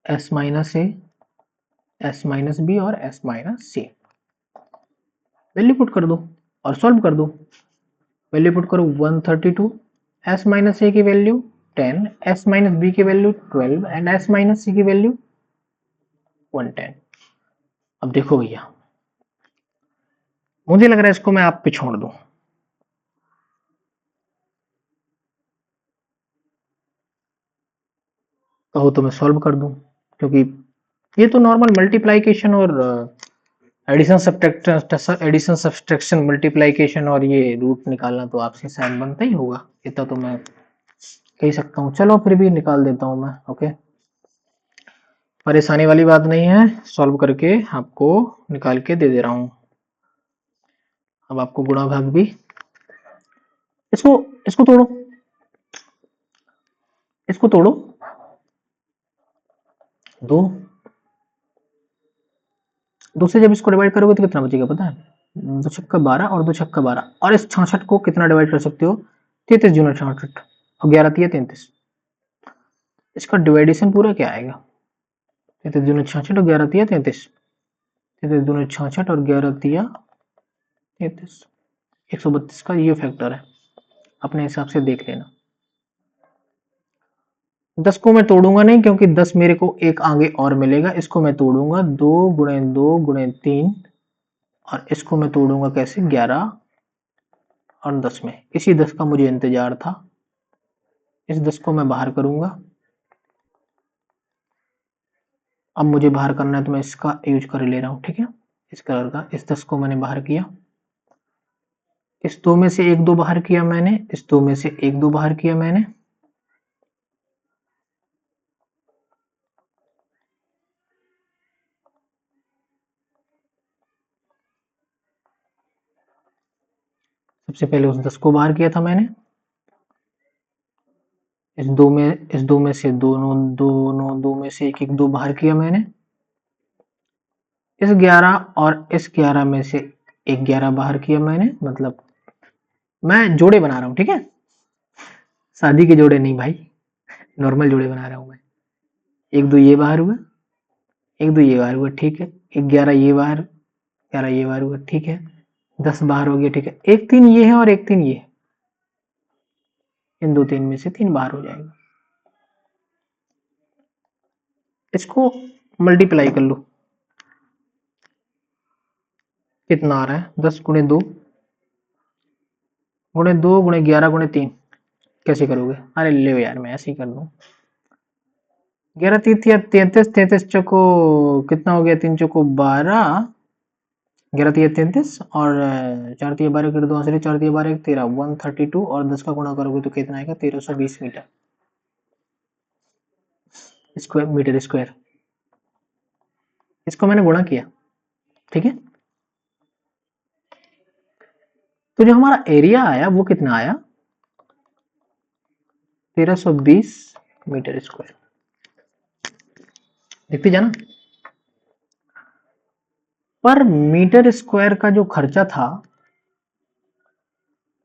एस माइनस ए, एस माइनस बी और एस माइनस सी। वैल्यू पुट कर दो और सॉल्व कर दो। वैल्यू पुट करो 132, एस माइनस ए की वैल्यू 10, एस माइनस बी की value 12 and S minus C की वैल्यू 110। अब देखो भैया, मुझे लग रहा है इसको मैं आप पे छोड़ दूं। कहो तो मैं सॉल्व कर दूं, क्योंकि ये तो नॉर्मल मल्टीप्लाइकेशन और एडिशन सब्सट्रैक्शन मल्टीप्लाइकेशन और ये रूट निकालना तो आपसे शायद बनता ही होगा, इतना तो मैं कह ही सकता हूँ। चलो फिर भी निकाल देता हूँ मैं। ओके, परेशानी वाली बात नहीं है, सॉल्व करके आपको निकाल के दे दे रहा हूँ। अब आपको गुणा भाग भी, इसको इसको तोड़ो, इसको तोड़ो। दो, दो से जब इसको डिवाइड करोगे तो कितना बचेगा पता है? दो छक्का 12 और दो छक्का 12, और इस 66 को कितना डिवाइड कर सकते हो? 33 जूना 66 और 11 तिया 33। इसका डिवाइडेशन पूरा क्या आएगा? 33 दूनी 66 और 11 तिया 33। 33 दूनी 66 और 11 तिया 33। 132 का ये फैक्टर है, अपने हिसाब से देख लेना। 10 को मैं तोड़ूंगा नहीं, क्योंकि 10 मेरे को एक आगे और मिलेगा, इसको मैं तोड़ूंगा 2 गुणे 2 गुणे 3, और इसको मैं तोड़ूंगा कैसे? 11 और 10 में। इसी 10 का मुझे इंतजार था, इस 10 को मैं बाहर करूंगा। अब मुझे बाहर करना है तो मैं इसका यूज कर ले रहा हूं, ठीक है, इस कलर का। इस 10 को मैंने बाहर किया, इस 2 में से एक 2 बाहर किया मैंने, इस 2 में से एक 2 बाहर किया मैंने। सबसे पहले उस 10 को बाहर किया था मैंने, इस दो में से दो में से एक 2 बाहर किया मैंने। इस 11 और इस 11 में से एक 11 बाहर किया मैंने, मतलब मैं जोड़े बना रहा हूं, ठीक है, शादी के जोड़े नहीं भाई, नॉर्मल जोड़े बना रहा हूं मैं। एक 2 ये बाहर हुआ, एक 2 ये बाहर हुआ, ठीक है। एक 11 ये बाहर, 11 ये बाहर हुआ, ठीक है। 10 बाहर हो गया, ठीक है। एक 3 ये है और एक 3 ये है, इन 2 3 में से 3 बाहर हो जाएगा। इसको मल्टीप्लाई कर लो, कितना आ रहा है? 10 गुणे 2 गुणे 2 गुणे 11 गुणे 3। कैसे करोगे? अरे ले यार, मैं ऐसे ही कर दूं। 11 3 33, 33 चौको कितना हो गया? 3 चौको 12, 11 3 33 और 4 3 12 कर दो आंसर, 4 3 12 13, 132, और 10 का गुणा करोगे तो कितना आएगा? 1320 मीटर स्क्वायर, मीटर स्क्वायर। इसको मैंने गुणा किया, ठीक है। तो जो हमारा एरिया आया वो कितना आया? 1320 मीटर स्क्वायर। देखते जाना, पर मीटर स्क्वायर का जो खर्चा था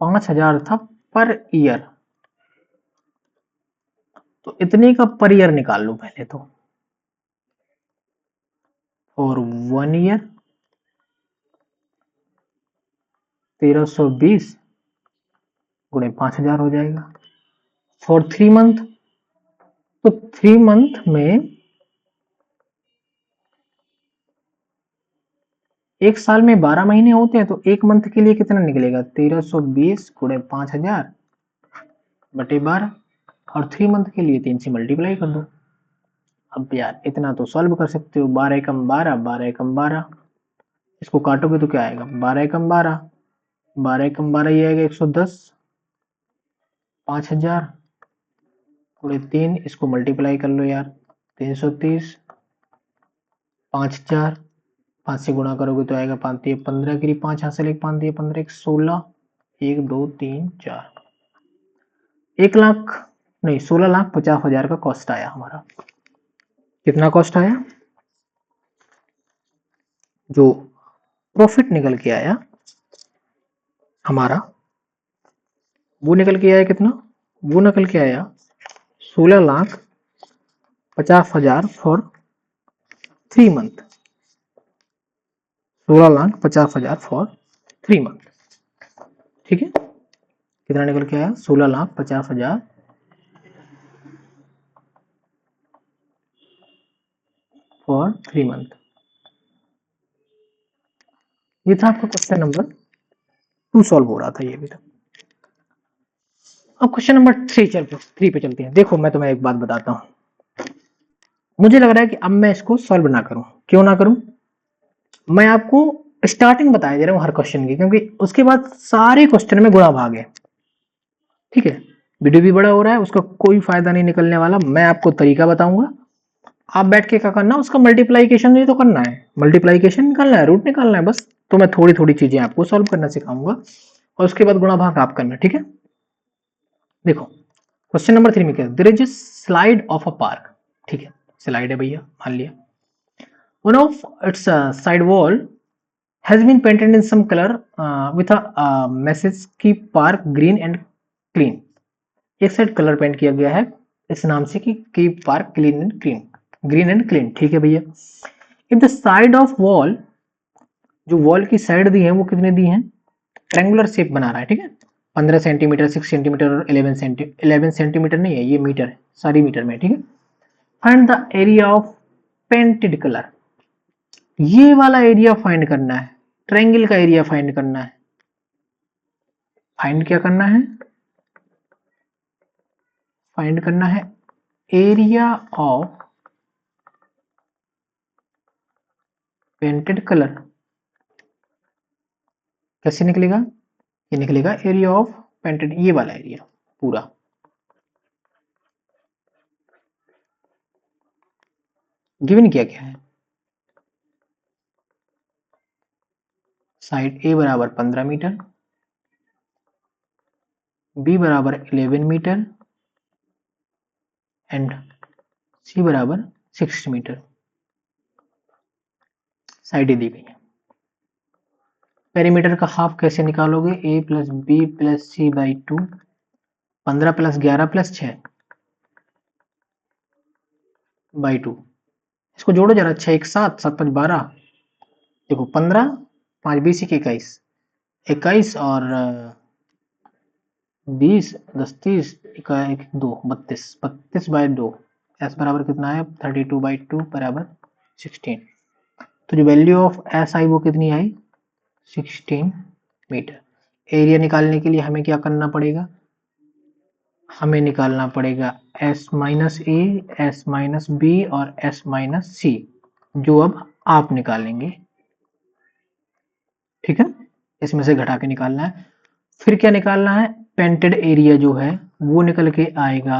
5000 था पर ईयर, तो इतने का पर ईयर निकाल लो पहले तो। और 1 ईयर 1320 गुणे 5000 हो जाएगा। फॉर 3 मंथ, तो 3 मंथ में, एक साल में 12 महीने होते हैं, तो एक मंथ के लिए कितना निकलेगा? 1320 गुणे 5000 बटे 12, और 3 मंथ के लिए 3 से मल्टीप्लाई कर दो। अब यार इतना तो सॉल्व कर सकते हो, 12 एकम 12, 12 एकम 12, इसको काटोगे तो क्या आएगा? 12 एकम 12, 12 एकम 12 ये आएगा 110, 5000 गुणे 3, इसको मल्टीप्लाई कर लो यार, 330, 5 4, 5 से गुणा करोगे तो आएगा 5 3 15, गिरी 5 हासिल, एक 5 3 15 1 16, 1 2 3 4, 1 लाख नहीं, 16,50,000 का कॉस्ट आया हमारा। कितना कॉस्ट आया? जो प्रॉफिट निकल के आया हमारा, वो निकल के आया कितना? वो निकल के आया 16,50,000 फॉर 3 मंथ। 16,50,000 फॉर 3 मंथ, ठीक है। कितना निकल के आया? 16,50,000 फॉर 3 मंथ। ये था आपका क्वेश्चन नंबर 2 सॉल्व हो रहा था ये भी था। अब क्वेश्चन नंबर 3 पे चलते हैं। देखो मैं तुम्हें एक बात बताता हूँ, मुझे लग रहा है कि अब मैं इसको सॉल्व ना करूं। क्यों ना करूं? मैं आपको स्टार्टिंग बताया दे रहा हूं हर क्वेश्चन की, क्योंकि उसके बाद सारे क्वेश्चन में गुणा भाग है। ठीक है, वीडियो भी बड़ा हो रहा है, उसका कोई फायदा नहीं निकलने वाला। मैं आपको तरीका बताऊंगा, आप बैठ के क्या करना, उसका मल्टीप्लाइकेशन नहीं तो करना है, मल्टीप्लाइकेशन निकालना है, रूट निकालना है बस। तो मैं थोड़ी थोड़ी चीजें आपको सॉल्व करना सिखाऊंगा और उसके बाद गुणा भाग आप करना। ठीक है, देखो क्वेश्चन नंबर 3 में क्या, there is a slide of a park. ठीक है, स्लाइड है भैया, मान लिया। One of its side wall has been painted in some colour with a message keep park green and clean. एक साइड कलर पेंट किया गया है इस नाम से कि keep park clean and clean, green and clean. ठीक है भैया, if the side of wall, जो वॉल की साइड दी है वो कितने दी है, ट्रायंगुलर शेप बना रहा है। ठीक है, 15 सेंटीमीटर, 6 सेंटीमीटर और 11 सेंटीमीटर नहीं है, ये मीटर है, सारी मीटर में। ठीक है, find the area of painted colour, ये वाला एरिया फाइंड करना है, ट्रायंगल का एरिया फाइंड करना है। फाइंड क्या करना है, फाइंड करना है एरिया ऑफ पेंटेड कलर। कैसे निकलेगा, ये निकलेगा एरिया ऑफ पेंटेड, ये वाला एरिया पूरा। गिवन क्या क्या है, साइड ए बराबर 15 मीटर, बी बराबर 11 मीटर एंड सी बराबर 6 मीटर। साइडें दी गई है। पेरीमीटर का हाफ कैसे निकालोगे, A plus B plus C by 2, 15 plus 11 plus 6 by 2। इसको जोड़ो जरा, 6 एक 7, 7 5 12, देखो 15, 5 20 21, 21 और 20 10 30 1 2 32, 32 बाई 2, एस बराबर कितना है 32 बाई 2 बराबर 16। तो जो वैल्यू ऑफ एस आई वो कितनी आई, 16 मीटर। एरिया निकालने के लिए हमें क्या करना पड़ेगा, हमें निकालना पड़ेगा s माइनस ए, एस माइनस बी और s माइनस सी, जो अब आप निकालेंगे। ठीक है, इसमें से घटा के निकालना है। फिर क्या निकालना है, पेंटेड एरिया जो है वो निकल के आएगा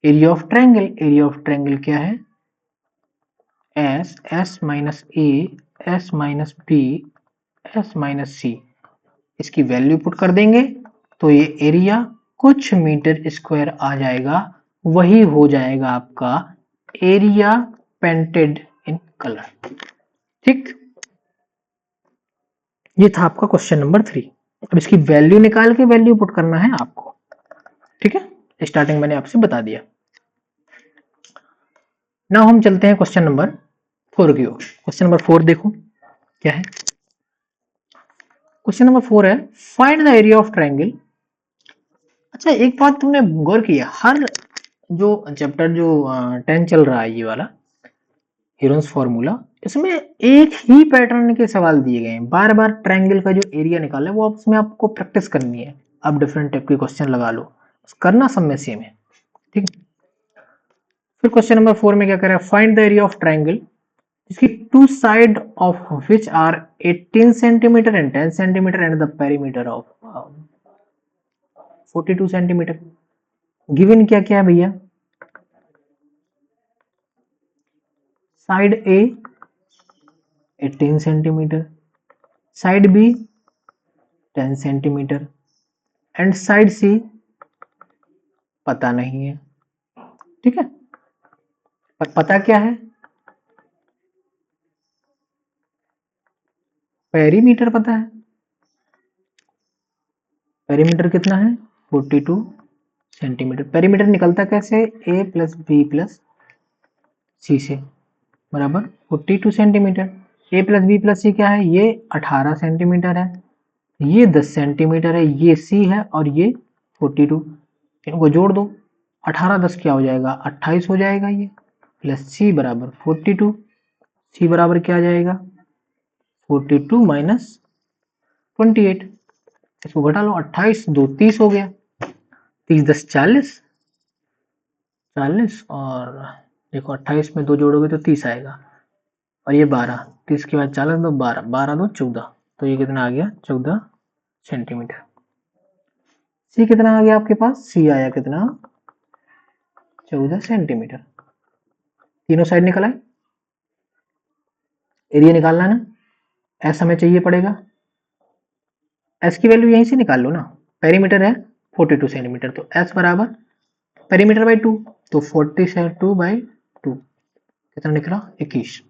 area of triangle. Area of triangle क्या है, एस माइनस ए, S minus B, S minus C. इसकी वैल्यू पुट कर देंगे तो ये एरिया कुछ मीटर स्क्वायर आ जाएगा, वही हो जाएगा आपका एरिया पेंटेड इन कलर। ठीक, ये था आपका क्वेश्चन नंबर 3। अब इसकी वैल्यू निकाल के वैल्यू पुट करना है आपको। ठीक है, स्टार्टिंग मैंने आपसे बता दिया। नाउ हम चलते हैं क्वेश्चन नंबर 4 की ओर। क्वेश्चन नंबर 4 देखो क्या है। क्वेश्चन नंबर 4 है, find the area of triangle. अच्छा एक बात तुमने गौर की है, हर जो चैप्टर जो 10 चल रहा है ये वाला हीरोन्स फॉर्मूला, इसमें एक ही पैटर्न के सवाल दिए गए हैं। बार बार ट्रायंगल का जो एरिया निकाला है वो उसमें आपको प्रैक्टिस करनी है। आप डिफरेंट टाइप के क्वेश्चन लगा लो, करना सब में सेम है। ठीक है, फिर क्वेश्चन नंबर 4 में क्या कर रहा है, find the area of triangle जिसकी two side of which are 18 centimetre and 10 centimetre and the perimeter of 42 centimetre. Given क्या क्या है भैया, side A 18 centimetre, side B 10 centimetre and side C पता नहीं है। ठीक है, पर पता क्या है, पेरीमीटर पता है। पेरीमीटर कितना है 42 सेंटीमीटर। पेरीमीटर निकलता कैसे, ए प्लस बी प्लस सी से बराबर 42 सेंटीमीटर। ए प्लस बी प्लस सी क्या है, ये 18 सेंटीमीटर है, ये 10 सेंटीमीटर है, ये सी है और ये 42। इनको जोड़ दो, 18 10 क्या हो जाएगा 28 हो जाएगा ये, प्लस सी बराबर 42। सी बराबर क्या आ जाएगा 42 माइनस 28, इसको घटा लो, 28 2 30 हो गया, 30 10 40, 40 और देखो 28 में 2 जोड़ोगे तो 30 आएगा, और ये 12, 30 के बाद 40 तो 12, 12 2 14, तो ये कितना आ गया 14 सेंटीमीटर। सी कितना आ गया आपके पास, सी आया कितना 14 सेंटीमीटर। तीनों साइड निकल आए, एरिया निकालना है ना, एस हमें चाहिए पड़ेगा, एस की वैल्यू यहीं से निकाल लो ना, पेरीमीटर है 42 सेंटीमीटर, तो एस बराबर पेरीमीटर बाई 2, तो 42 बाई 2 कितना निकला 21।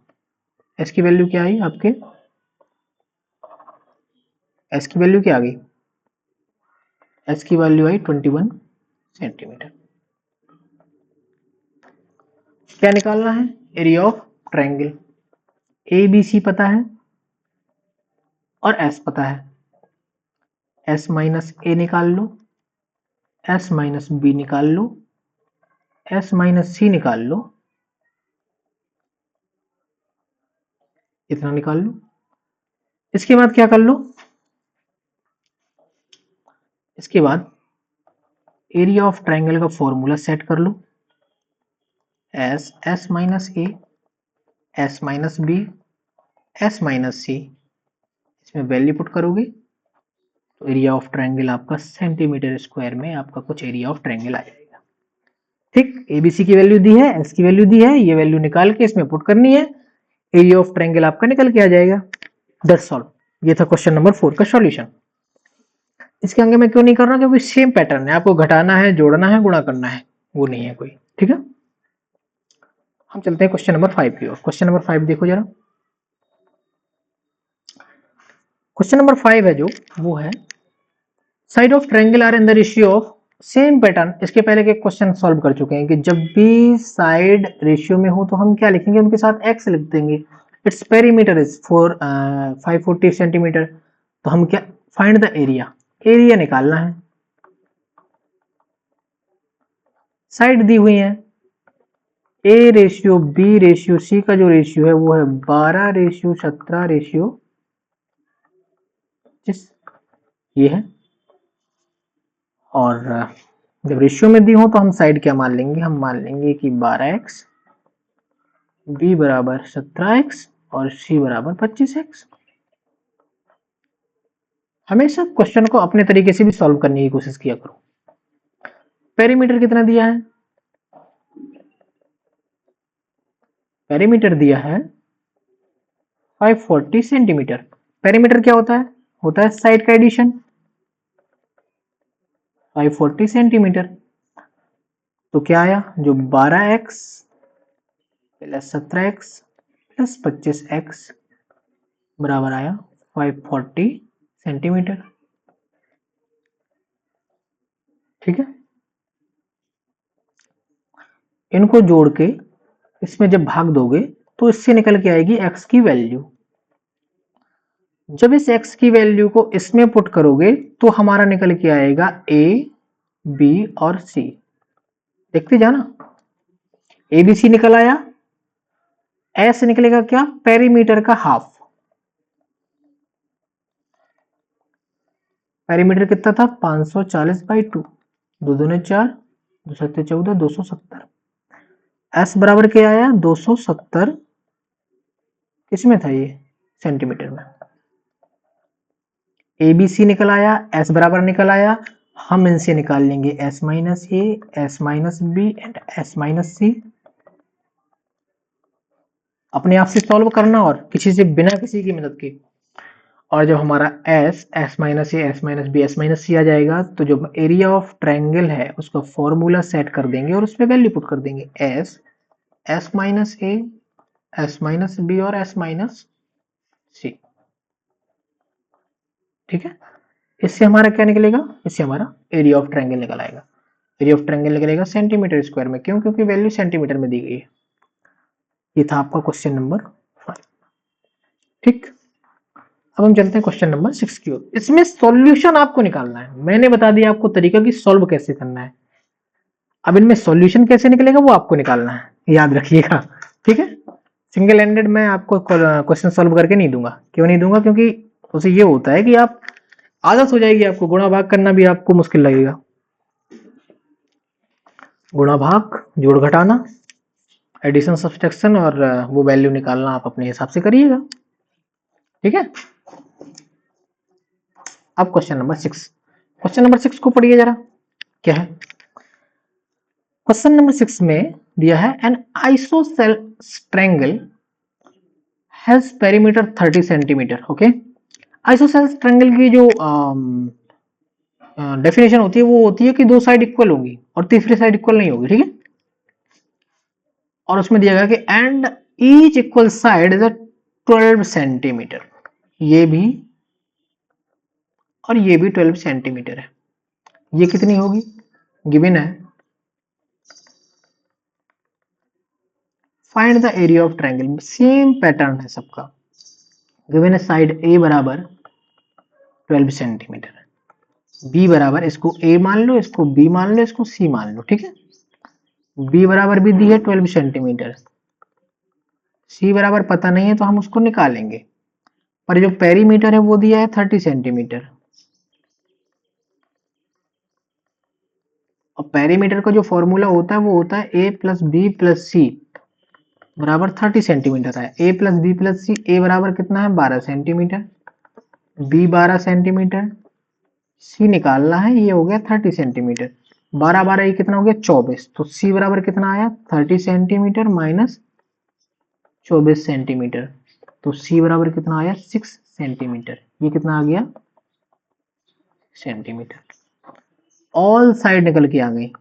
एस की वैल्यू क्या आई आपके, एस की वैल्यू क्या आ गई, एस की वैल्यू आई 21 सेंटीमीटर। क्या निकालना है, area of triangle, a b c पता है और एस पता है, एस माइनस ए निकाल लो, एस माइनस बी निकाल लो, एस माइनस सी निकाल लो, इतना निकाल लो। इसके बाद क्या कर लो, इसके बाद एरिया ऑफ ट्रायंगल का फॉर्मूला सेट कर लो, एस एस माइनस ए, S minus B, S minus C, इसमें वैल्यू पुट करोगे तो एरिया ऑफ ट्रायंगल आपका सेंटीमीटर स्क्वायर में आपका कुछ एरिया ऑफ ट्रायंगल आ जाएगा। ठीक, एबीसी की वैल्यू दी है, एस की वैल्यू दी है, ये वैल्यू निकाल के इसमें पुट करनी है, एरिया ऑफ ट्रायंगल आपका निकल के आ जाएगा। That's solve. ये था क्वेश्चन नंबर 4 का सॉल्यूशन। इसके आगे मैं क्यों नहीं कर रहा, क्योंकि सेम पैटर्न है, आपको घटाना है, जोड़ना है, गुणा करना है, वो नहीं है कोई। ठीक है, हम चलते हैं क्वेश्चन नंबर 5 की ओर। क्वेश्चन नंबर 5 देखो जरा, क्वेश्चन नंबर 5 है जो, वो है side of triangle are in the ratio of, same pattern इसके पहले के क्वेश्चन सॉल्व कर चुके हैं कि जब भी साइड रेशियो में हो तो हम क्या लिखेंगे, उनके साथ एक्स लिख देंगे। इट्स पेरीमीटर इज 540 सेंटीमीटर, तो हम क्या, फाइंड द एरिया, एरिया निकालना है। साइड दी हुई है, a ratio b ratio c का जो रेशियो है वो है 12 रेशियो 17 रेशियो 25, ये है। और जब रेशियो में दी हो तो हम साइड क्या मान लेंगे, हम मान लेंगे कि 12x, b बराबर 17x और c बराबर 25x। हमेशा क्वेश्चन को अपने तरीके से भी सॉल्व करने की कोशिश किया करो। पेरीमीटर कितना दिया है, पेरीमीटर दिया है 540 सेंटीमीटर। पेरीमीटर क्या होता है साइड का एडिशन, 540 सेंटीमीटर, तो क्या आया, जो 12x plus 17x plus 25x बराबर आया 540 सेंटीमीटर। ठीक है, इनको जोड़ के इसमें जब भाग दोगे तो इससे निकल के आएगी x की वैल्यू। जब इस x की वैल्यू को इसमें पुट करोगे तो हमारा निकल के आएगा a b और c। देखते जाना, ए बी सी निकल आया, एस निकलेगा क्या, पेरीमीटर का हाफ। पेरीमीटर कितना था 540 बाई 2, 2 दूने 4, 2 सत्ते 14, 270। एस बराबर क्या आया 270, किसमें था ये, सेंटीमीटर में। ए बी सी निकल आया, एस बराबर निकल आया, हम इनसे निकाल लेंगे S minus A, S minus B and S minus C. अपने आप से सॉल्व करना और किसी से, बिना किसी की मदद के। और जब हमारा एस, एस माइनस ए, S minus B, S minus C आ जाएगा तो जो एरिया ऑफ ट्रायंगल है उसका फॉर्मूला सेट कर देंगे और उसमें वैल्यू पुट कर देंगे, एस, एस माइनस ए, एस माइनस बी और एस माइनस सी। ठीक है, इससे हमारा क्या निकलेगा, इससे हमारा एरिया ऑफ ट्रायंगल निकल आएगा। एरिया ऑफ ट्रायंगल निकलेगा सेंटीमीटर स्क्वायर में, क्यों, क्योंकि वैल्यू सेंटीमीटर में दी गई है। ये था आपका क्वेश्चन नंबर 5। ठीक, अब हम चलते हैं क्वेश्चन नंबर 6 की ओर। इसमें सॉल्यूशन आपको निकालना है, मैंने बता दिया आपको तरीका कि सॉल्व कैसे करना है, अब इनमें सॉल्यूशन कैसे निकलेगा वो आपको निकालना है, याद रखिएगा। ठीक है, सिंगल हैंडेड मैं आपको क्वेश्चन सॉल्व करके नहीं दूंगा। क्यों नहीं दूंगा? क्योंकि उसे ये होता है कि आप आदत हो जाएगी, आपको गुणा भाग करना भी आपको मुश्किल लगेगा। गुणा भाग, जोड़ घटाना, एडिशन सब्सट्रैक्शन और वो वैल्यू निकालना आप अपने हिसाब से करिएगा। ठीक है। अब क्वेश्चन नंबर 6, क्वेश्चन नंबर 6 को पढ़िए जरा, क्या है क्वेश्चन नंबर 6 में दिया है N isosceles triangle has perimeter 30 centimetre. Okay, isosceles triangle की जो डेफिनेशन होती है वो होती है कि दो साइड इक्वल होंगी और तीसरी साइड इक्वल नहीं होगी। ठीक है, और उसमें दिया गया कि and each equal side is 12 centimetre, ये भी और ये भी 12 सेंटीमीटर है। ये कितनी होगी? गिवन है find the area of triangle, same pattern है सबका। गिवन है साइड ए बराबर 12 सेंटीमीटर, बी बराबर, इसको ए मान लो, इसको बी मान लो, इसको सी मान लो। ठीक है, बी बराबर भी दी है 12 सेंटीमीटर, सी बराबर पता नहीं है तो हम उसको निकालेंगे, पर जो पेरीमीटर है वो दिया है 30 सेंटीमीटर। और पेरीमीटर का जो फॉर्मूला होता है वो होता है ए प्लस बी प्लस सी बराबर 30 सेंटीमीटर है। ए प्लस बी प्लस सी, ए बराबर कितना है 12 सेंटीमीटर, बी 12 सेंटीमीटर, सी निकालना है, ये हो गया 30 सेंटीमीटर। 12 12 ये कितना हो गया 24, तो सी बराबर कितना आया 30 सेंटीमीटर माइनस 24 सेंटीमीटर, तो सी बराबर कितना आया 6 सेंटीमीटर। ये कितना आ गया सेंटीमीटर। ऑल साइड निकल के आ गई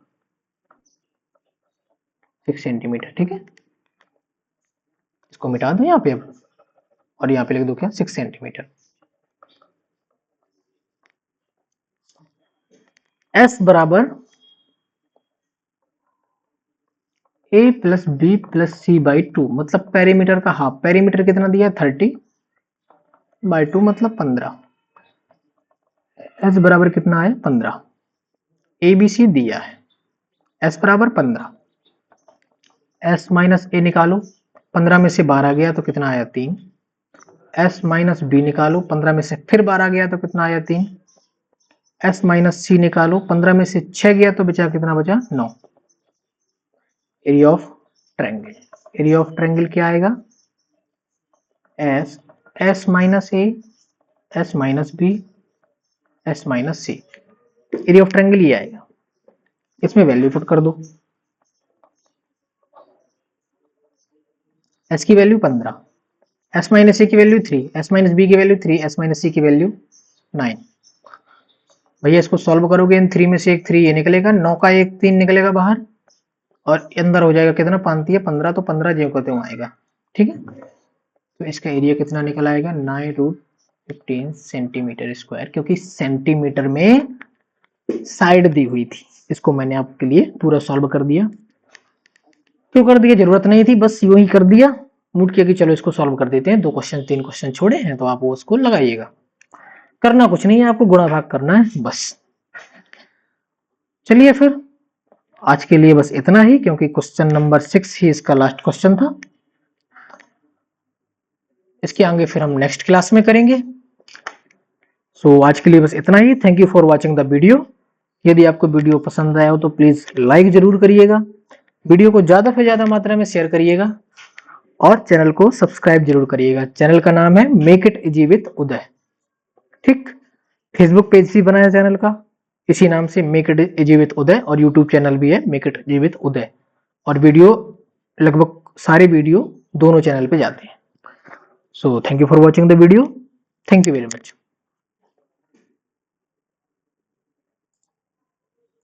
6 सेंटीमीटर। ठीक है, इसको मिटा दो यहाँ पे अब, और यहाँ पे लिख दो क्या 6 सेंटीमीटर। एस बराबर A plus B plus C by 2, मतलब पेरीमीटर का हाफ। पेरीमीटर कितना दिया है 30 बाई 2 मतलब 15। एस बराबर कितना है 15, ए बी सी दिया है, एस बराबर 15, एस माइनस ए निकालो, 15 में से 12 गया तो कितना आया 3, एस माइनस बी निकालो, 15 में से फिर 12 गया तो कितना आया 3, एस माइनस सी निकालो, 15 में से 6 गया तो बचा कितना बचा 9। Area of triangle, area of triangle क्या आएगा s, S minus A, S minus B, S minus c, area of triangle ये आएगा। इसमें वैल्यू पुट कर दो, एस की वैल्यू 15, एस माइनस ए की वैल्यू 3, एस माइनस बी की वैल्यू 3, एस माइनस सी की वैल्यू 9। भैया इसको सॉल्व करोगे इन 3 में से एक 3 ये निकलेगा, 9 का एक 3 निकलेगा बाहर, और अंदर हो जाएगा कितना 5 है 15, तो 15 जो को त्यों आएगा। ठीक है, तो इसका एरिया कितना निकल आएगा 9√15 सेंटीमीटर स्क्वायर, क्योंकि सेंटीमीटर में साइड दी हुई थी। इसको मैंने आपके लिए पूरा सॉल्व कर दिया। क्यों कर दिया? जरूरत नहीं थी, बस यूं ही कर दिया, मूड किया कि चलो इसको सॉल्व कर देते हैं। 2 क्वेश्चन 3 क्वेश्चन छोड़े हैं तो आप वो उसको लगाइएगा। करना कुछ नहीं है, आपको गुणा भाग करना है बस। चलिए फिर आज के लिए बस इतना ही, क्योंकि क्वेश्चन नंबर 6 ही इसका लास्ट क्वेश्चन था। इसके आगे फिर हम नेक्स्ट क्लास में करेंगे। सो आज के लिए बस इतना ही। Thank you for watching the video. यदि आपको वीडियो पसंद आया हो तो प्लीज लाइक जरूर करिएगा, वीडियो को ज्यादा से ज्यादा मात्रा में शेयर करिएगा, और चैनल को सब्सक्राइब जरूर करिएगा। चैनल का नाम है मेक इट इजी विद उदय। ठीक, फेसबुक पेज भी बनाया चैनल का इसी नाम से मेक इट इजी विद उदय, और यूट्यूब चैनल भी है मेक इट इजी विद उदय, और वीडियो लगभग सारे वीडियो दोनों चैनल पे जाते हैं। So thank you for watching the video, thank you very much.